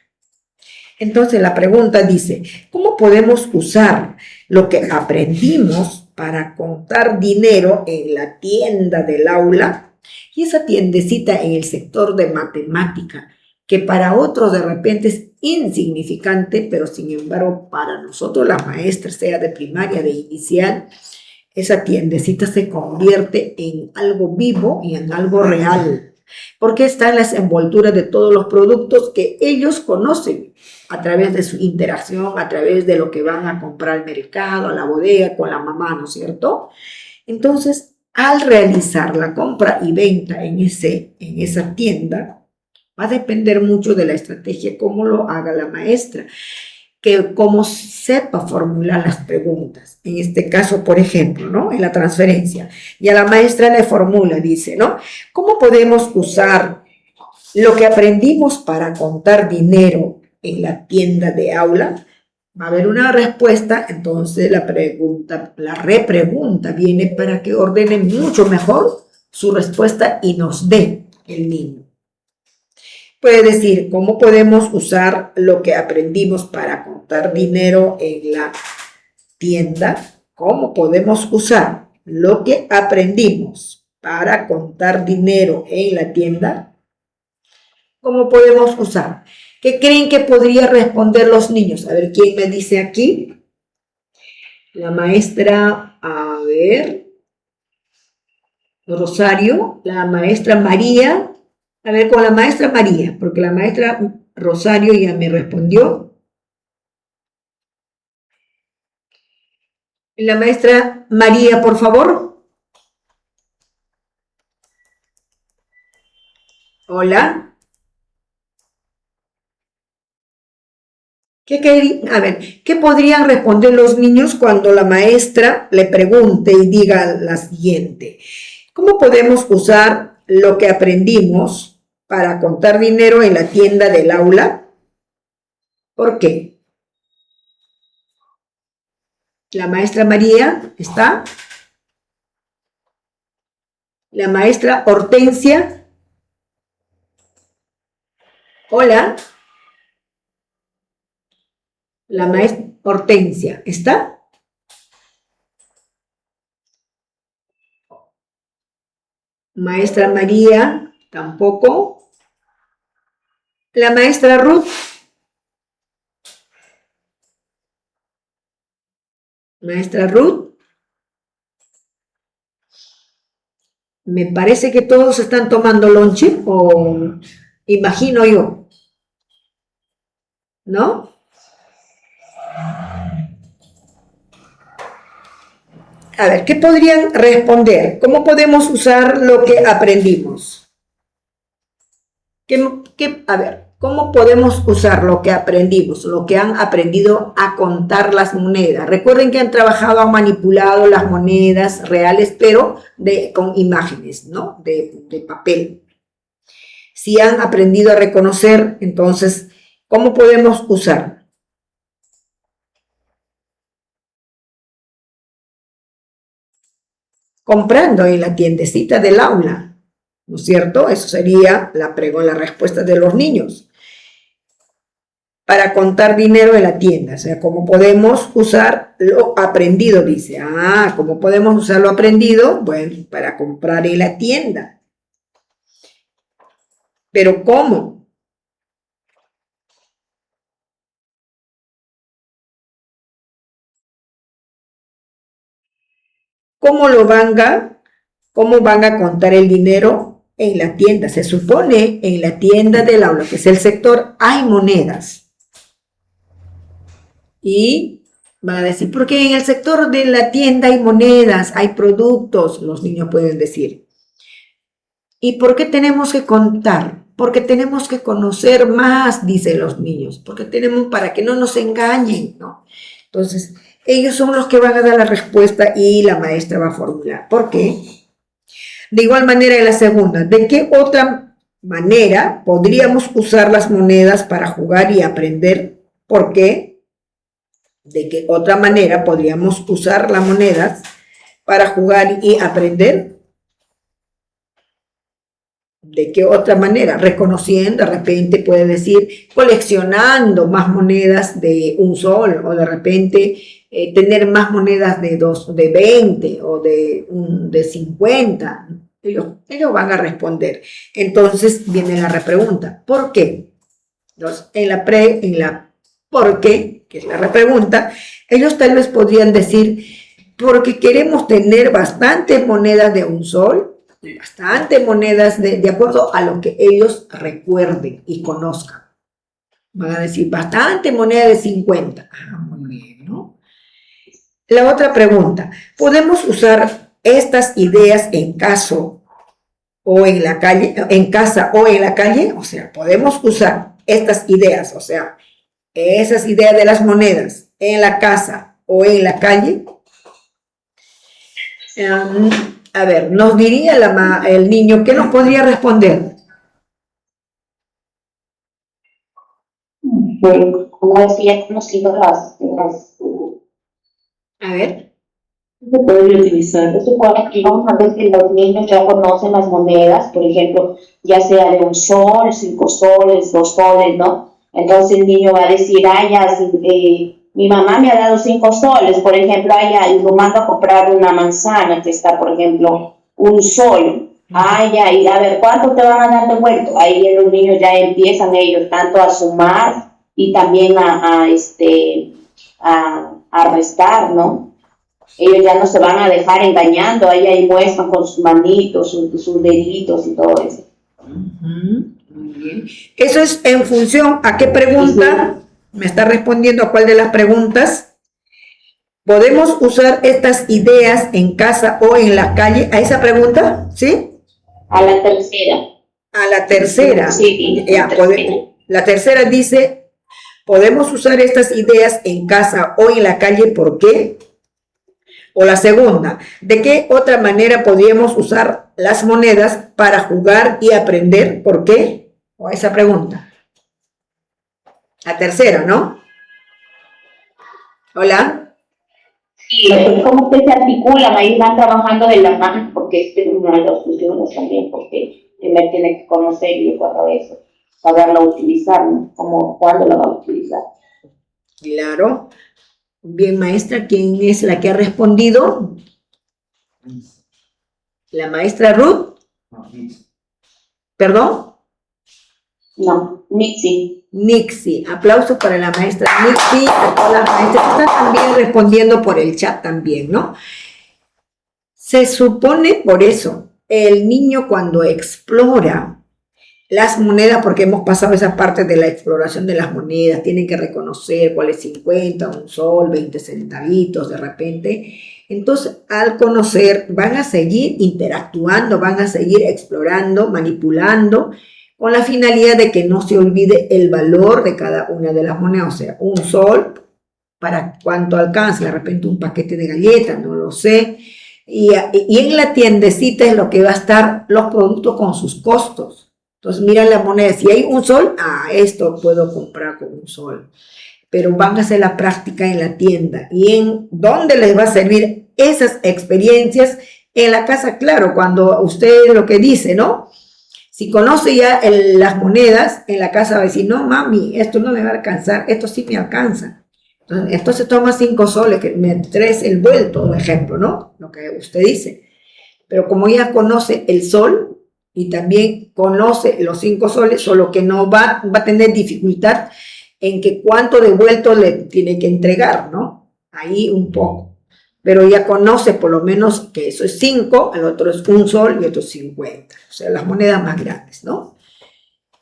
Entonces la pregunta dice, ¿cómo podemos usar lo que aprendimos para contar dinero en la tienda del aula? Y esa tiendecita en el sector de matemática, que para otros de repente es insignificante, pero sin embargo para nosotros las maestras, sea de primaria, de inicial, esa tiendecita se convierte en algo vivo y en algo real, porque están las envolturas de todos los productos que ellos conocen a través de su interacción, a través de lo que van a comprar al mercado, a la bodega, con la mamá, ¿no es cierto? Entonces, al realizar la compra y venta en esa tienda, va a depender mucho de la estrategia, cómo lo haga la maestra, que cómo sepa formular las preguntas. En este caso, por ejemplo, ¿no?, en la transferencia, y a la maestra le formula, dice, ¿no?, ¿cómo podemos usar lo que aprendimos para contar dinero en la tienda de aula? Va a haber una respuesta, entonces la repregunta viene para que ordene mucho mejor su respuesta y nos dé el niño. Puede decir, ¿cómo podemos usar lo que aprendimos para contar dinero en la tienda? ¿Cómo podemos usar lo que aprendimos para contar dinero en la tienda? ¿Cómo podemos usar? ¿Qué creen que podría responder los niños? A ver, ¿quién me dice aquí? La maestra, a ver, Rosario, la maestra María. A ver, con la maestra María, porque la maestra Rosario ya me respondió. La maestra María, por favor. Hola. A ver, ¿qué podrían responder los niños cuando la maestra le pregunte y diga la siguiente? ¿Cómo podemos usar lo que aprendimos para contar dinero en la tienda del aula? ¿Por qué? La maestra María está. La maestra Hortensia. Hola. La maestra Hortensia, ¿está? Maestra María, tampoco. La maestra Ruth. Maestra Ruth. Me parece que todos están tomando lonche, o imagino yo, ¿no? A ver, ¿qué podrían responder? ¿Cómo podemos usar lo que aprendimos? A ver, ¿cómo podemos usar lo que aprendimos, lo que han aprendido a contar las monedas? Recuerden que han trabajado, han manipulado las monedas reales, pero con imágenes, ¿no? De papel. Si han aprendido a reconocer, entonces, ¿cómo podemos usar? Comprando en la tiendecita del aula, ¿no es cierto? Eso sería la respuesta de los niños. Para contar dinero en la tienda, o sea, ¿cómo podemos usar lo aprendido? Dice, ¿cómo podemos usar lo aprendido? Bueno, para comprar en la tienda. ¿Pero cómo? ¿cómo van a contar el dinero en la tienda? Se supone en la tienda del aula, que es el sector, hay monedas. Y van a decir, porque en el sector de la tienda hay monedas, hay productos, los niños pueden decir. ¿Y por qué tenemos que contar? Porque tenemos que conocer más, dicen los niños, porque tenemos para que no nos engañen, ¿no? Entonces, ellos son los que van a dar la respuesta y la maestra va a formular. ¿Por qué? De igual manera en la segunda, ¿de qué otra manera podríamos usar las monedas para jugar y aprender? ¿Por qué? ¿De qué otra manera podríamos usar las monedas para jugar y aprender? ¿De qué otra manera? Reconociendo, de repente puede decir, coleccionando más monedas de un sol, o de repente tener más monedas de 20 o de 50. Ellos van a responder. Entonces viene la repregunta. ¿Por qué? Entonces, en la ¿por qué? Que es la repregunta, ellos tal vez podrían decir, porque queremos tener bastantes monedas de un sol, bastante monedas de acuerdo a lo que ellos recuerden y conozcan. Van a decir, bastante moneda de 50. Muy bien, ¿no? La otra pregunta, ¿podemos usar estas ideas en casa o en la calle? O sea, ¿podemos usar estas ideas, o sea, esas ideas de las monedas en la casa o en la calle? A ver, nos diría el niño, ¿qué nos podría responder? Como decía, conocido A ver. se podría utilizar. Se supone que vamos a ver que los niños ya conocen las monedas, por ejemplo, ya sea de un sol, 5 soles, 2 soles, ¿no? Entonces el niño va a decir, mi mamá me ha dado 5 soles, por ejemplo, y lo mando a comprar una manzana que está, por ejemplo, un sol. Y a ver, ¿cuánto te van a dar de vuelto? Ahí los niños ya empiezan ellos tanto a sumar y también a restar, ¿no? Ellos ya no se van a dejar engañando, ahí muestran con sus manitos, sus deditos y todo eso. Muy bien. Eso es en función a qué pregunta. Me está respondiendo a cuál de las preguntas. ¿Podemos usar estas ideas en casa o en la calle? ¿A esa pregunta? ¿Sí? A la tercera. A la tercera. Sí, la tercera dice, ¿podemos usar estas ideas en casa o en la calle? ¿Por qué? O la segunda, ¿de qué otra manera podríamos usar las monedas para jugar y aprender? ¿Por qué? O esa pregunta. La tercera, ¿no? Hola. Sí, ¿cómo que se articulan? Ahí van trabajando de la mano, porque es una de las funciones también, porque primero tiene que conocer y todo eso, saberlo utilizar, ¿no? ¿Cuándo lo va a utilizar? Claro. Bien, maestra, ¿quién es la que ha respondido? ¿La maestra Ruth? ¿Perdón? No, Nixie. Nixie. Aplauso para la maestra Nixie, a todas las maestras que están también respondiendo por el chat también, ¿no? Se supone, por eso, el niño cuando explora las monedas, porque hemos pasado esa parte de la exploración de las monedas, tienen que reconocer cuál es 50, un sol, 20 centavitos de repente. Entonces, al conocer, van a seguir interactuando, van a seguir explorando, manipulando, con la finalidad de que no se olvide el valor de cada una de las monedas. O sea, un sol, ¿para cuánto alcanza? De repente un paquete de galletas, no lo sé. Y en la tiendecita es lo que va a estar los productos con sus costos. Entonces miran la moneda, si hay un sol, esto puedo comprar con un sol. Pero van a hacer la práctica en la tienda. ¿Y en dónde les va a servir esas experiencias? En la casa, claro, cuando usted lo que dice, ¿no? Si conoce ya las monedas, en la casa va a decir, no mami, esto no me va a alcanzar, esto sí me alcanza. Entonces toma 5 soles, que me traes el vuelto, un ejemplo, ¿no? Lo que usted dice. Pero como ya conoce el sol, y también conoce los 5 soles, solo que no va a tener dificultad en que cuánto devuelto le tiene que entregar, ¿no? Ahí un poco. pero ya conoce por lo menos que eso es 5, el otro es 1 sol y otro es 50, o sea, las monedas más grandes, ¿no?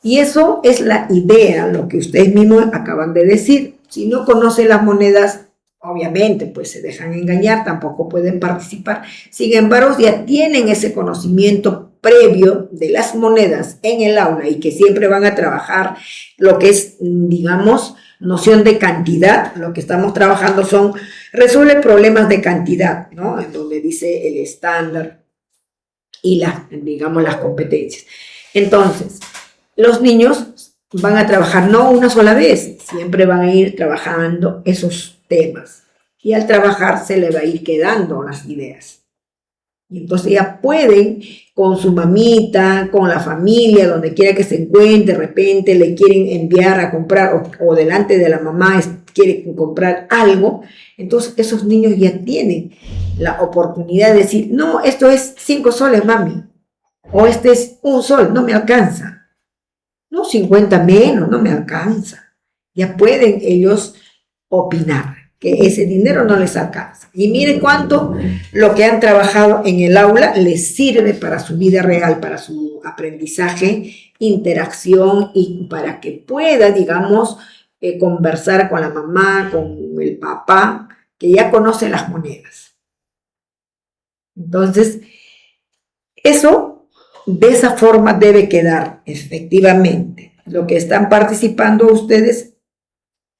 Y eso es la idea, lo que ustedes mismos acaban de decir. Si no conocen las monedas, obviamente, pues se dejan engañar, tampoco pueden participar. Sin embargo, ya tienen ese conocimiento previo de las monedas en el aula y que siempre van a trabajar lo que es, digamos, noción de cantidad. Lo que estamos trabajando resuelve problemas de cantidad, ¿no? En donde dice el estándar y digamos, las competencias. Entonces, los niños van a trabajar no una sola vez, siempre van a ir trabajando esos temas. Y al trabajar se le va a ir quedando las ideas. Y entonces ya pueden, con su mamita, con la familia, donde quiera que se encuentre, de repente le quieren enviar a comprar, o delante de la mamá quieren comprar algo, entonces esos niños ya tienen la oportunidad de decir, no, esto es 5 soles, mami, o este es 1 sol, no me alcanza. No, 50 menos, no me alcanza. Ya pueden ellos opinar que ese dinero no les alcanza. Y miren cuánto lo que han trabajado en el aula les sirve para su vida real, para su aprendizaje, interacción y para que pueda, digamos, conversar con la mamá, con el papá, que ya conoce las monedas. Entonces, eso de esa forma debe quedar, efectivamente. Lo que están participando ustedes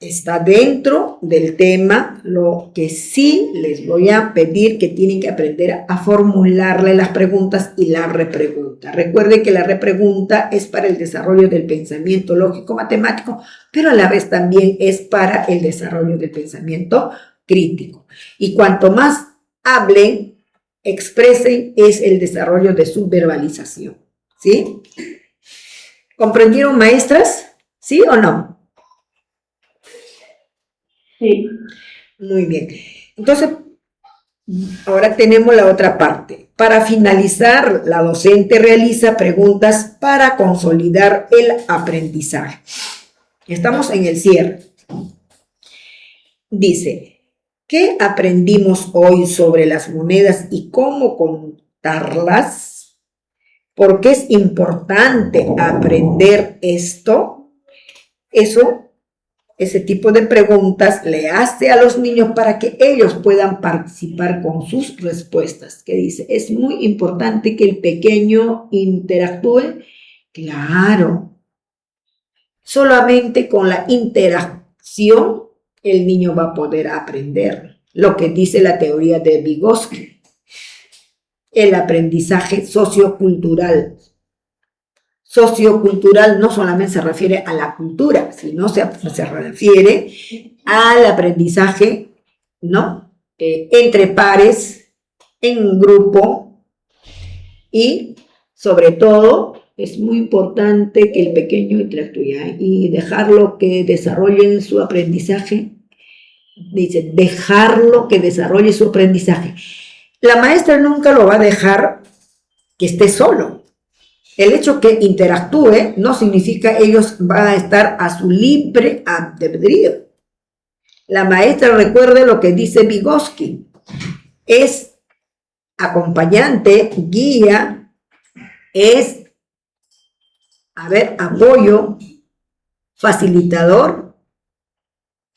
está dentro del tema. Lo que sí les voy a pedir que tienen que aprender a formularle las preguntas y la repregunta. Recuerden que la repregunta es para el desarrollo del pensamiento lógico-matemático, pero a la vez también es para el desarrollo del pensamiento crítico. Y cuanto más hablen, expresen, es el desarrollo de su verbalización, ¿sí? ¿Comprendieron, maestras? ¿Sí o no? Sí. Muy bien. Entonces, ahora tenemos la otra parte. Para finalizar, la docente realiza preguntas para consolidar el aprendizaje. Estamos en el cierre. Dice, ¿qué aprendimos hoy sobre las monedas y cómo contarlas? ¿Por qué es importante aprender esto? Ese tipo de preguntas le hace a los niños para que ellos puedan participar con sus respuestas. Que dice, es muy importante que el pequeño interactúe. Claro, solamente con la interacción el niño va a poder aprender. Lo que dice la teoría de Vygotsky, el aprendizaje sociocultural. Sociocultural no solamente se refiere a la cultura, sino se refiere al aprendizaje, ¿no? Entre pares, en grupo, y sobre todo es muy importante que el pequeño interactúe y dejarlo que desarrolle su aprendizaje. Dice, dejarlo que desarrolle su aprendizaje. La maestra nunca lo va a dejar que esté solo. El hecho que interactúe no significa ellos van a estar a su libre albedrío. La maestra, recuerde lo que dice Vygotsky, es acompañante, guía, es, apoyo, facilitador,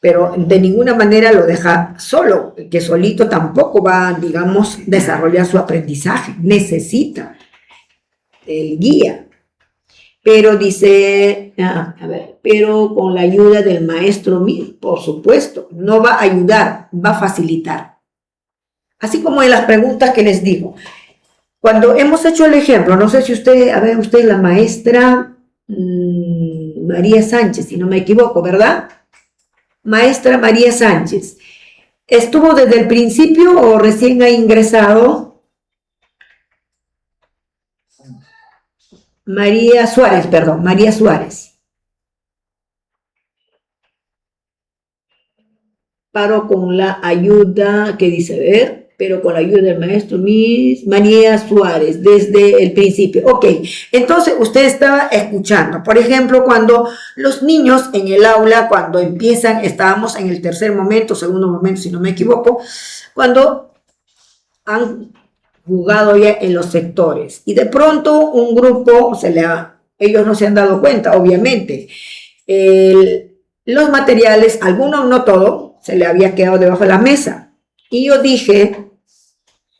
pero de ninguna manera lo deja solo, que solito tampoco va, digamos, desarrollar su aprendizaje, necesita el guía. Pero dice, pero con la ayuda del maestro mismo, por supuesto, no va a ayudar, va a facilitar. Así como en las preguntas que les digo. Cuando hemos hecho el ejemplo, no sé si usted, usted la maestra María Sánchez, si no me equivoco, ¿verdad? Maestra María Sánchez, ¿estuvo desde el principio o recién ha ingresado? María Suárez. Paro con la ayuda, que dice, pero con la ayuda del maestro María Suárez, desde el principio. Ok, entonces usted estaba escuchando. Por ejemplo, cuando los niños en el aula, cuando empiezan, estábamos en el segundo momento, si no me equivoco, cuando han jugado ya en los sectores. Y de pronto un grupo, ellos no se han dado cuenta, obviamente. Los materiales, algunos, no todo, se le había quedado debajo de la mesa. Y yo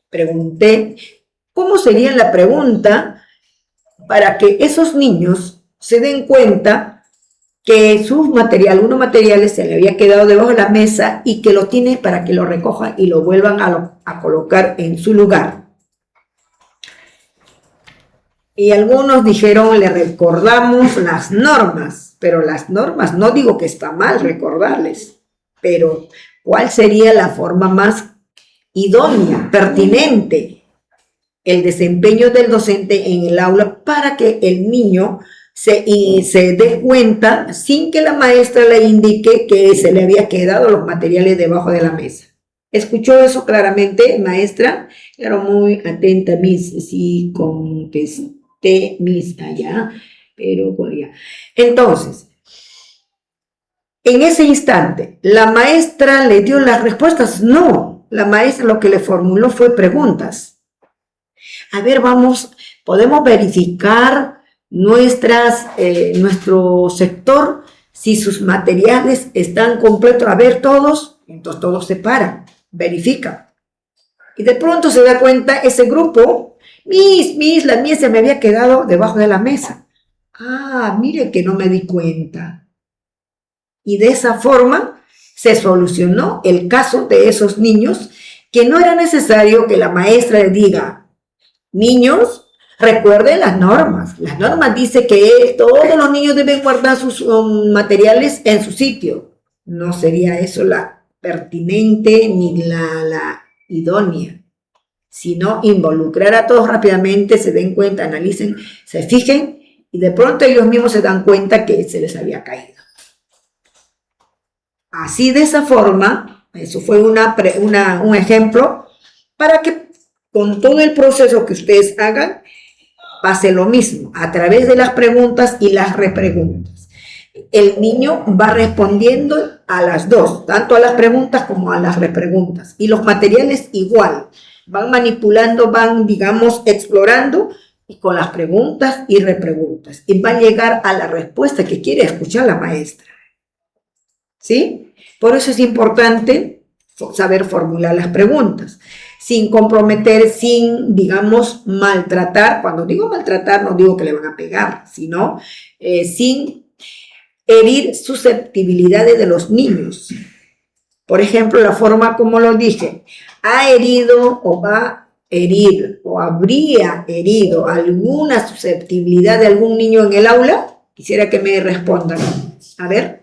pregunté, ¿cómo sería la pregunta para que esos niños se den cuenta que algunos materiales se le había quedado debajo de la mesa y que lo tiene para que lo recojan y lo vuelvan a colocar en su lugar? Y algunos dijeron, le recordamos las normas, pero las normas, no digo que está mal recordarles, pero ¿cuál sería la forma más idónea, pertinente, el desempeño del docente en el aula para que el niño se dé cuenta sin que la maestra le indique que se le había quedado los materiales debajo de la mesa? ¿Escuchó eso claramente, maestra? Claro, muy atenta, Miss. Sí, contesté, Miss, allá, pero bueno, ya. Entonces, en ese instante, ¿la maestra le dio las respuestas? No, la maestra lo que le formuló fue preguntas. A ver, podemos verificar nuestro sector, si sus materiales están completos. A ver, todos, entonces todos se paran, verifican. Y de pronto se da cuenta ese grupo, la mía se me había quedado debajo de la mesa. Ah, mire que no me di cuenta. Y de esa forma se solucionó el caso de esos niños, que no era necesario que la maestra les diga, niños, recuerden las normas. Las normas dicen que todos los niños deben guardar sus materiales en su sitio. No sería eso la pertinente ni la idónea, sino involucrar a todos rápidamente, se den cuenta, analicen, se fijen y de pronto ellos mismos se dan cuenta que se les había caído. Así, de esa forma, eso fue un ejemplo para que con todo el proceso que ustedes hagan pase lo mismo, a través de las preguntas y las repreguntas. El niño va respondiendo a las dos, tanto a las preguntas como a las repreguntas. Y los materiales igual, van manipulando, van, digamos, explorando y con las preguntas y repreguntas. Y va a llegar a la respuesta que quiere escuchar la maestra. ¿Sí? Por eso es importante saber formular las preguntas, sin comprometer, sin, digamos, maltratar. Cuando digo maltratar, no digo que le van a pegar, sino sin herir susceptibilidades de los niños. Por ejemplo, la forma como lo dije, ha herido o va a herir o habría herido alguna susceptibilidad de algún niño en el aula. Quisiera que me respondan. A ver.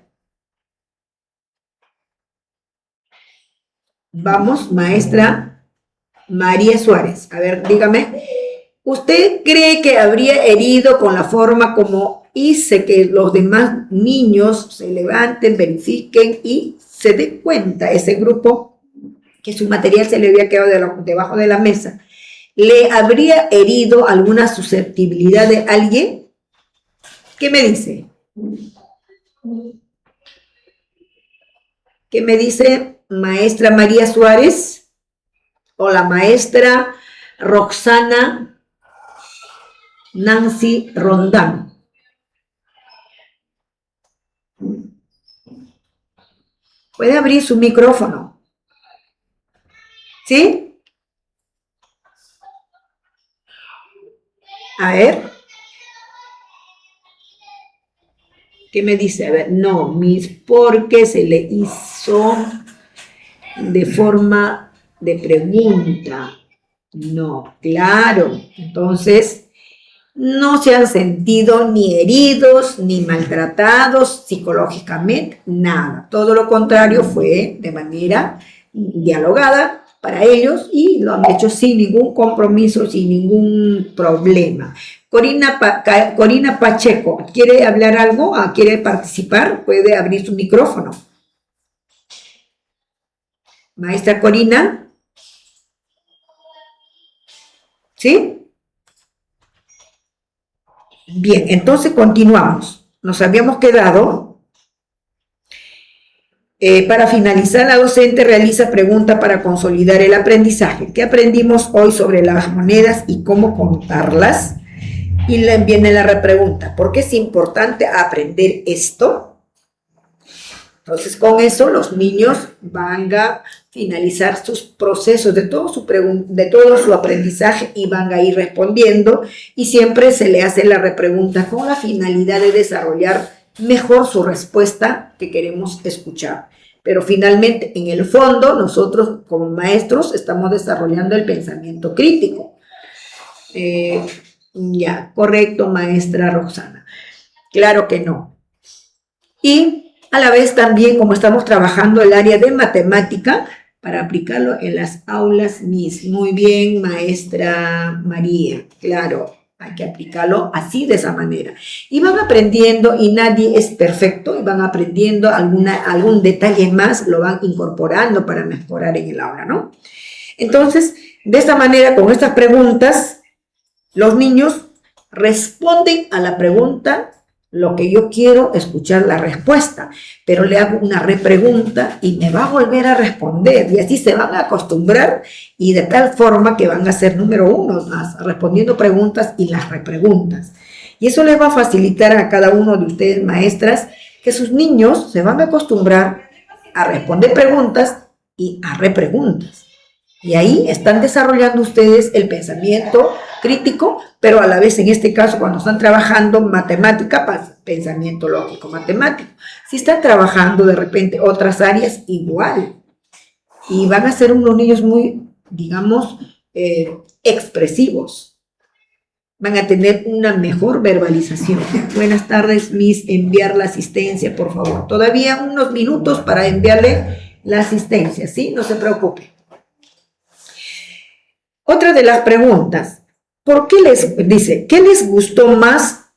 Vamos, maestra María Suárez. A ver, dígame. ¿Usted cree que habría herido con la forma como hice que los demás niños se levanten, verifiquen y se dé cuenta ese grupo que su material se le había quedado debajo de la mesa? ¿Le habría herido alguna susceptibilidad de alguien? ¿Qué me dice? ¿Qué me dice maestra María Suárez o la maestra Roxana Nancy Rondán? Puede abrir su micrófono. ¿Sí? A ver. ¿Qué me dice? A ver, no, Miss, porque se le hizo de forma de pregunta. No, claro. Entonces, no se han sentido ni heridos, ni maltratados psicológicamente, nada. Todo lo contrario, fue de manera dialogada para ellos y lo han hecho sin ningún compromiso, sin ningún problema. Corina Pacheco, ¿quiere hablar algo? ¿Quiere participar? Puede abrir su micrófono. Maestra Corina. ¿Sí? Bien, entonces continuamos. Nos habíamos quedado Para finalizar, la docente realiza pregunta para consolidar el aprendizaje. ¿Qué aprendimos hoy sobre las monedas y cómo contarlas? Y viene la repregunta. ¿Por qué es importante aprender esto? Entonces, con eso los niños van a finalizar sus procesos de todo su aprendizaje y van a ir respondiendo, y siempre se le hace la repregunta con la finalidad de desarrollar mejor su respuesta que queremos escuchar. Pero finalmente, en el fondo, nosotros como maestros estamos desarrollando el pensamiento crítico. Ya, correcto, maestra Roxana. Claro que no. Y a la vez también, como estamos trabajando el área de matemática, para aplicarlo en las aulas MIS. Muy bien, maestra María. Claro, hay que aplicarlo así, de esa manera. Y van aprendiendo, y nadie es perfecto, y van aprendiendo algún detalle más, lo van incorporando para mejorar en el aula, ¿no? Entonces, de esta manera, con estas preguntas, los niños responden a la pregunta lo que yo quiero escuchar la respuesta, pero le hago una repregunta y me va a volver a responder, y así se van a acostumbrar, y de tal forma que van a ser número uno más, respondiendo preguntas y las repreguntas. Y eso les va a facilitar a cada uno de ustedes, maestras, que sus niños se van a acostumbrar a responder preguntas y a repreguntas. Y ahí están desarrollando ustedes el pensamiento crítico, pero a la vez, en este caso, cuando están trabajando matemática, pensamiento lógico matemático. Si están trabajando de repente otras áreas, igual. Y van a ser unos niños muy, digamos, expresivos. Van a tener una mejor verbalización. Buenas tardes, Miss. Enviar la asistencia, por favor. Todavía unos minutos para enviarle la asistencia, ¿sí? No se preocupe. Otra de las preguntas, ¿qué les gustó más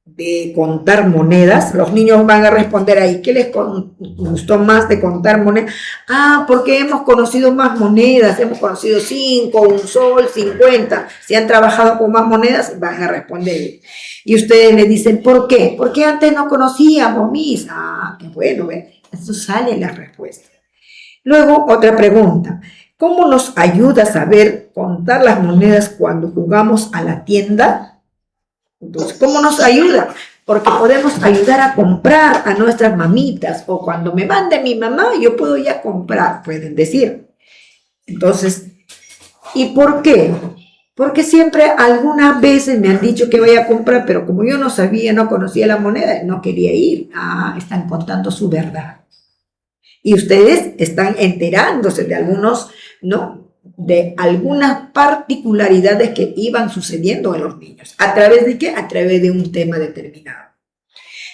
de contar monedas? Los niños van a responder ahí, ¿qué les gustó más de contar monedas? Porque hemos conocido más monedas, hemos conocido 5, 1 sol, 50. Si han trabajado con más monedas, van a responder. Y ustedes le dicen, ¿por qué? Porque antes no conocíamos, Miss. Qué bueno, eso sale la respuesta. Luego, otra pregunta. ¿Cómo nos ayuda a saber contar las monedas cuando jugamos a la tienda? Entonces, ¿cómo nos ayuda? Porque podemos ayudar a comprar a nuestras mamitas, o cuando me mande mi mamá, yo puedo ya comprar, pueden decir. Entonces, ¿y por qué? Porque siempre algunas veces me han dicho que voy a comprar, pero como yo no sabía, no conocía la moneda, no quería ir. Están contando su verdad. Y ustedes están enterándose de de algunas particularidades que iban sucediendo en los niños. ¿A través de qué? A través de un tema determinado.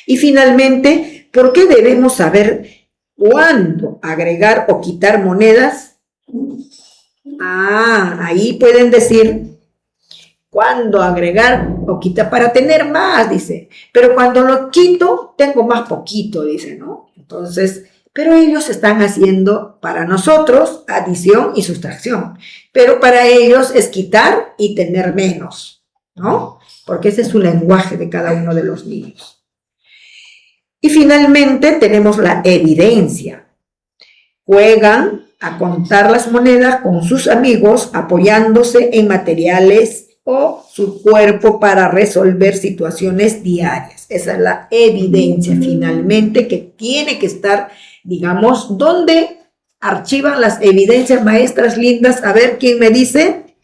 Y finalmente, ¿por qué debemos saber cuándo agregar o quitar monedas? Ahí pueden decir cuándo agregar o quitar para tener más, dice. Pero cuando lo quito, tengo más poquito, dice, ¿no? Entonces, pero ellos están haciendo para nosotros adición y sustracción. Pero para ellos es quitar y tener menos, ¿no? Porque ese es su lenguaje de cada uno de los niños. Y finalmente tenemos la evidencia. Juegan a contar las monedas con sus amigos, apoyándose en materiales o su cuerpo para resolver situaciones diarias. Esa es la evidencia finalmente que tiene que estar, digamos, ¿dónde archivan las evidencias, maestras lindas? A ver, ¿quién me dice?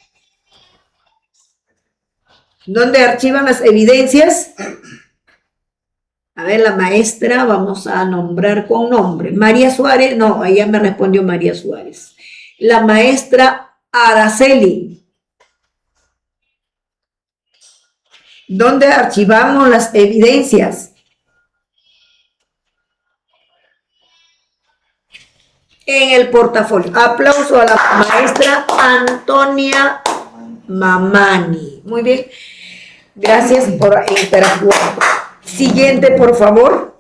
¿Dónde archivan las evidencias? A ver, la maestra, vamos a nombrar con nombre. María Suárez, no, ella me respondió María Suárez. La maestra Araceli. ¿Dónde archivamos las evidencias? En el portafolio. Aplauso a la maestra Antonia Mamani. Muy bien. Gracias por interactuar. Siguiente, por favor.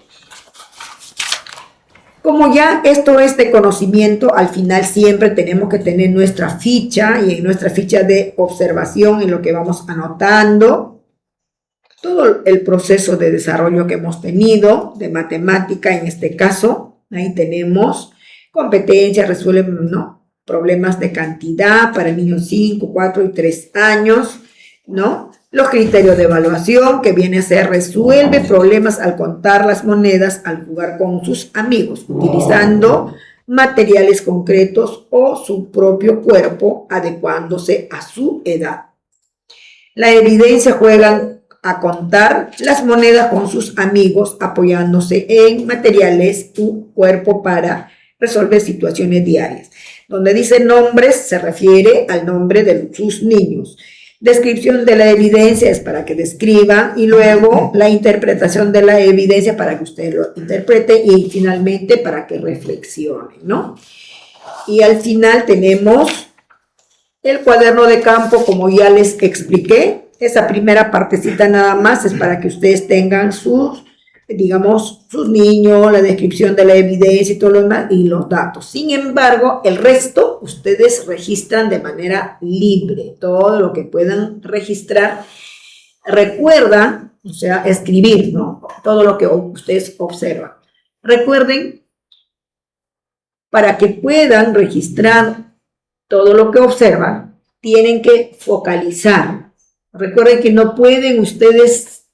Como ya esto es de conocimiento, al final siempre tenemos que tener nuestra ficha, y en nuestra ficha de observación, en lo que vamos anotando todo el proceso de desarrollo que hemos tenido, de matemática en este caso, Ahí tenemos competencias, resuelven, ¿no?, problemas de cantidad para niños 5, 4 y 3 años, ¿no? Los criterios de evaluación, que viene a ser resuelve problemas al contar las monedas, al jugar con sus amigos, utilizando materiales concretos o su propio cuerpo, adecuándose a su edad. La evidencia, juegan a contar las monedas con sus amigos, apoyándose en materiales u cuerpo para resolver situaciones diarias. Donde dice nombres, se refiere al nombre de sus niños. Descripción de la evidencia es para que describan, y luego la interpretación de la evidencia para que usted lo interprete, y finalmente para que reflexionen, ¿no? Y al final tenemos el cuaderno de campo, como ya les expliqué. Esa primera partecita nada más es para que ustedes tengan sus, digamos, sus niños, la descripción de la evidencia y todo lo demás, y los datos. Sin embargo, el resto ustedes registran de manera libre, todo lo que puedan registrar. Recuerdan, o sea, escribir, ¿no?, todo lo que ustedes observan. Recuerden, para que puedan registrar todo lo que observan, tienen que focalizar. Recuerden que no pueden ustedes,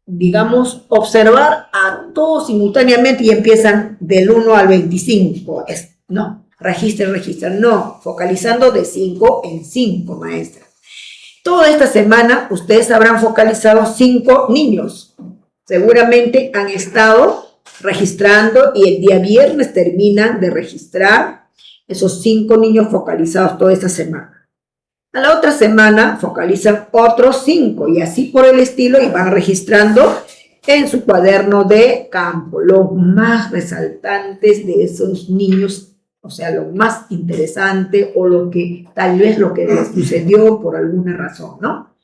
digamos, observar a todos simultáneamente y empiezan del 1 al 25. No, registren, no, focalizando de 5 en 5, maestra. Toda esta semana ustedes habrán focalizado 5 niños. Seguramente han estado registrando y el día viernes terminan de registrar esos 5 niños focalizados toda esta semana. A la otra semana focalizan otros 5 y así por el estilo, y van registrando en su cuaderno de campo los más resaltantes de esos niños, o sea, lo más interesante o lo que tal vez lo que les sucedió por alguna razón, ¿no?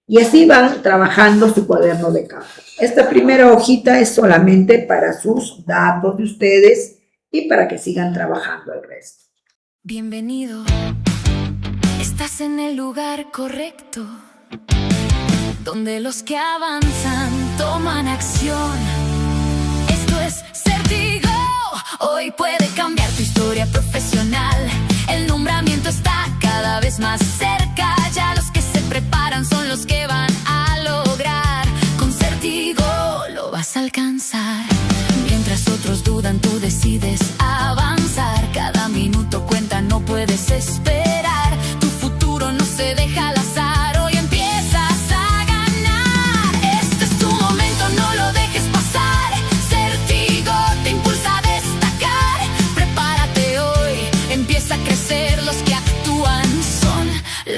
Y así van trabajando su cuaderno de campo. Esta primera hojita es solamente para sus datos de ustedes y para que sigan trabajando el resto. Bienvenido. Estás en el lugar correcto, donde los que avanzan toman acción. Esto es Certigo. Hoy puede cambiar tu historia profesional. El nombramiento está cada vez más cerca. Ya los que se preparan son los que van a lograr. Con Certigo lo vas a alcanzar. Mientras otros dudan, tú decides avanzar. Cada minuto cuenta, no puedes esperar. Tu futuro no se deja al azar. Hoy empiezas a ganar. Este es tu momento, no lo dejes pasar. Certigo te impulsa a destacar. Prepárate hoy, empieza a crecer. Los que actúan son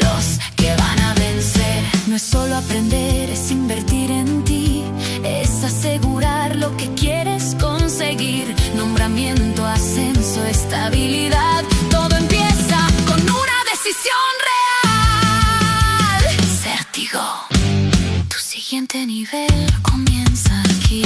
los que van a vencer. No es solo aprender, es invertir en ti. Es asegurar lo que quieres conseguir. Nombramiento, ascenso, estabilidad. Todo empieza con una decisión real. Certigo, tu siguiente nivel comienza aquí.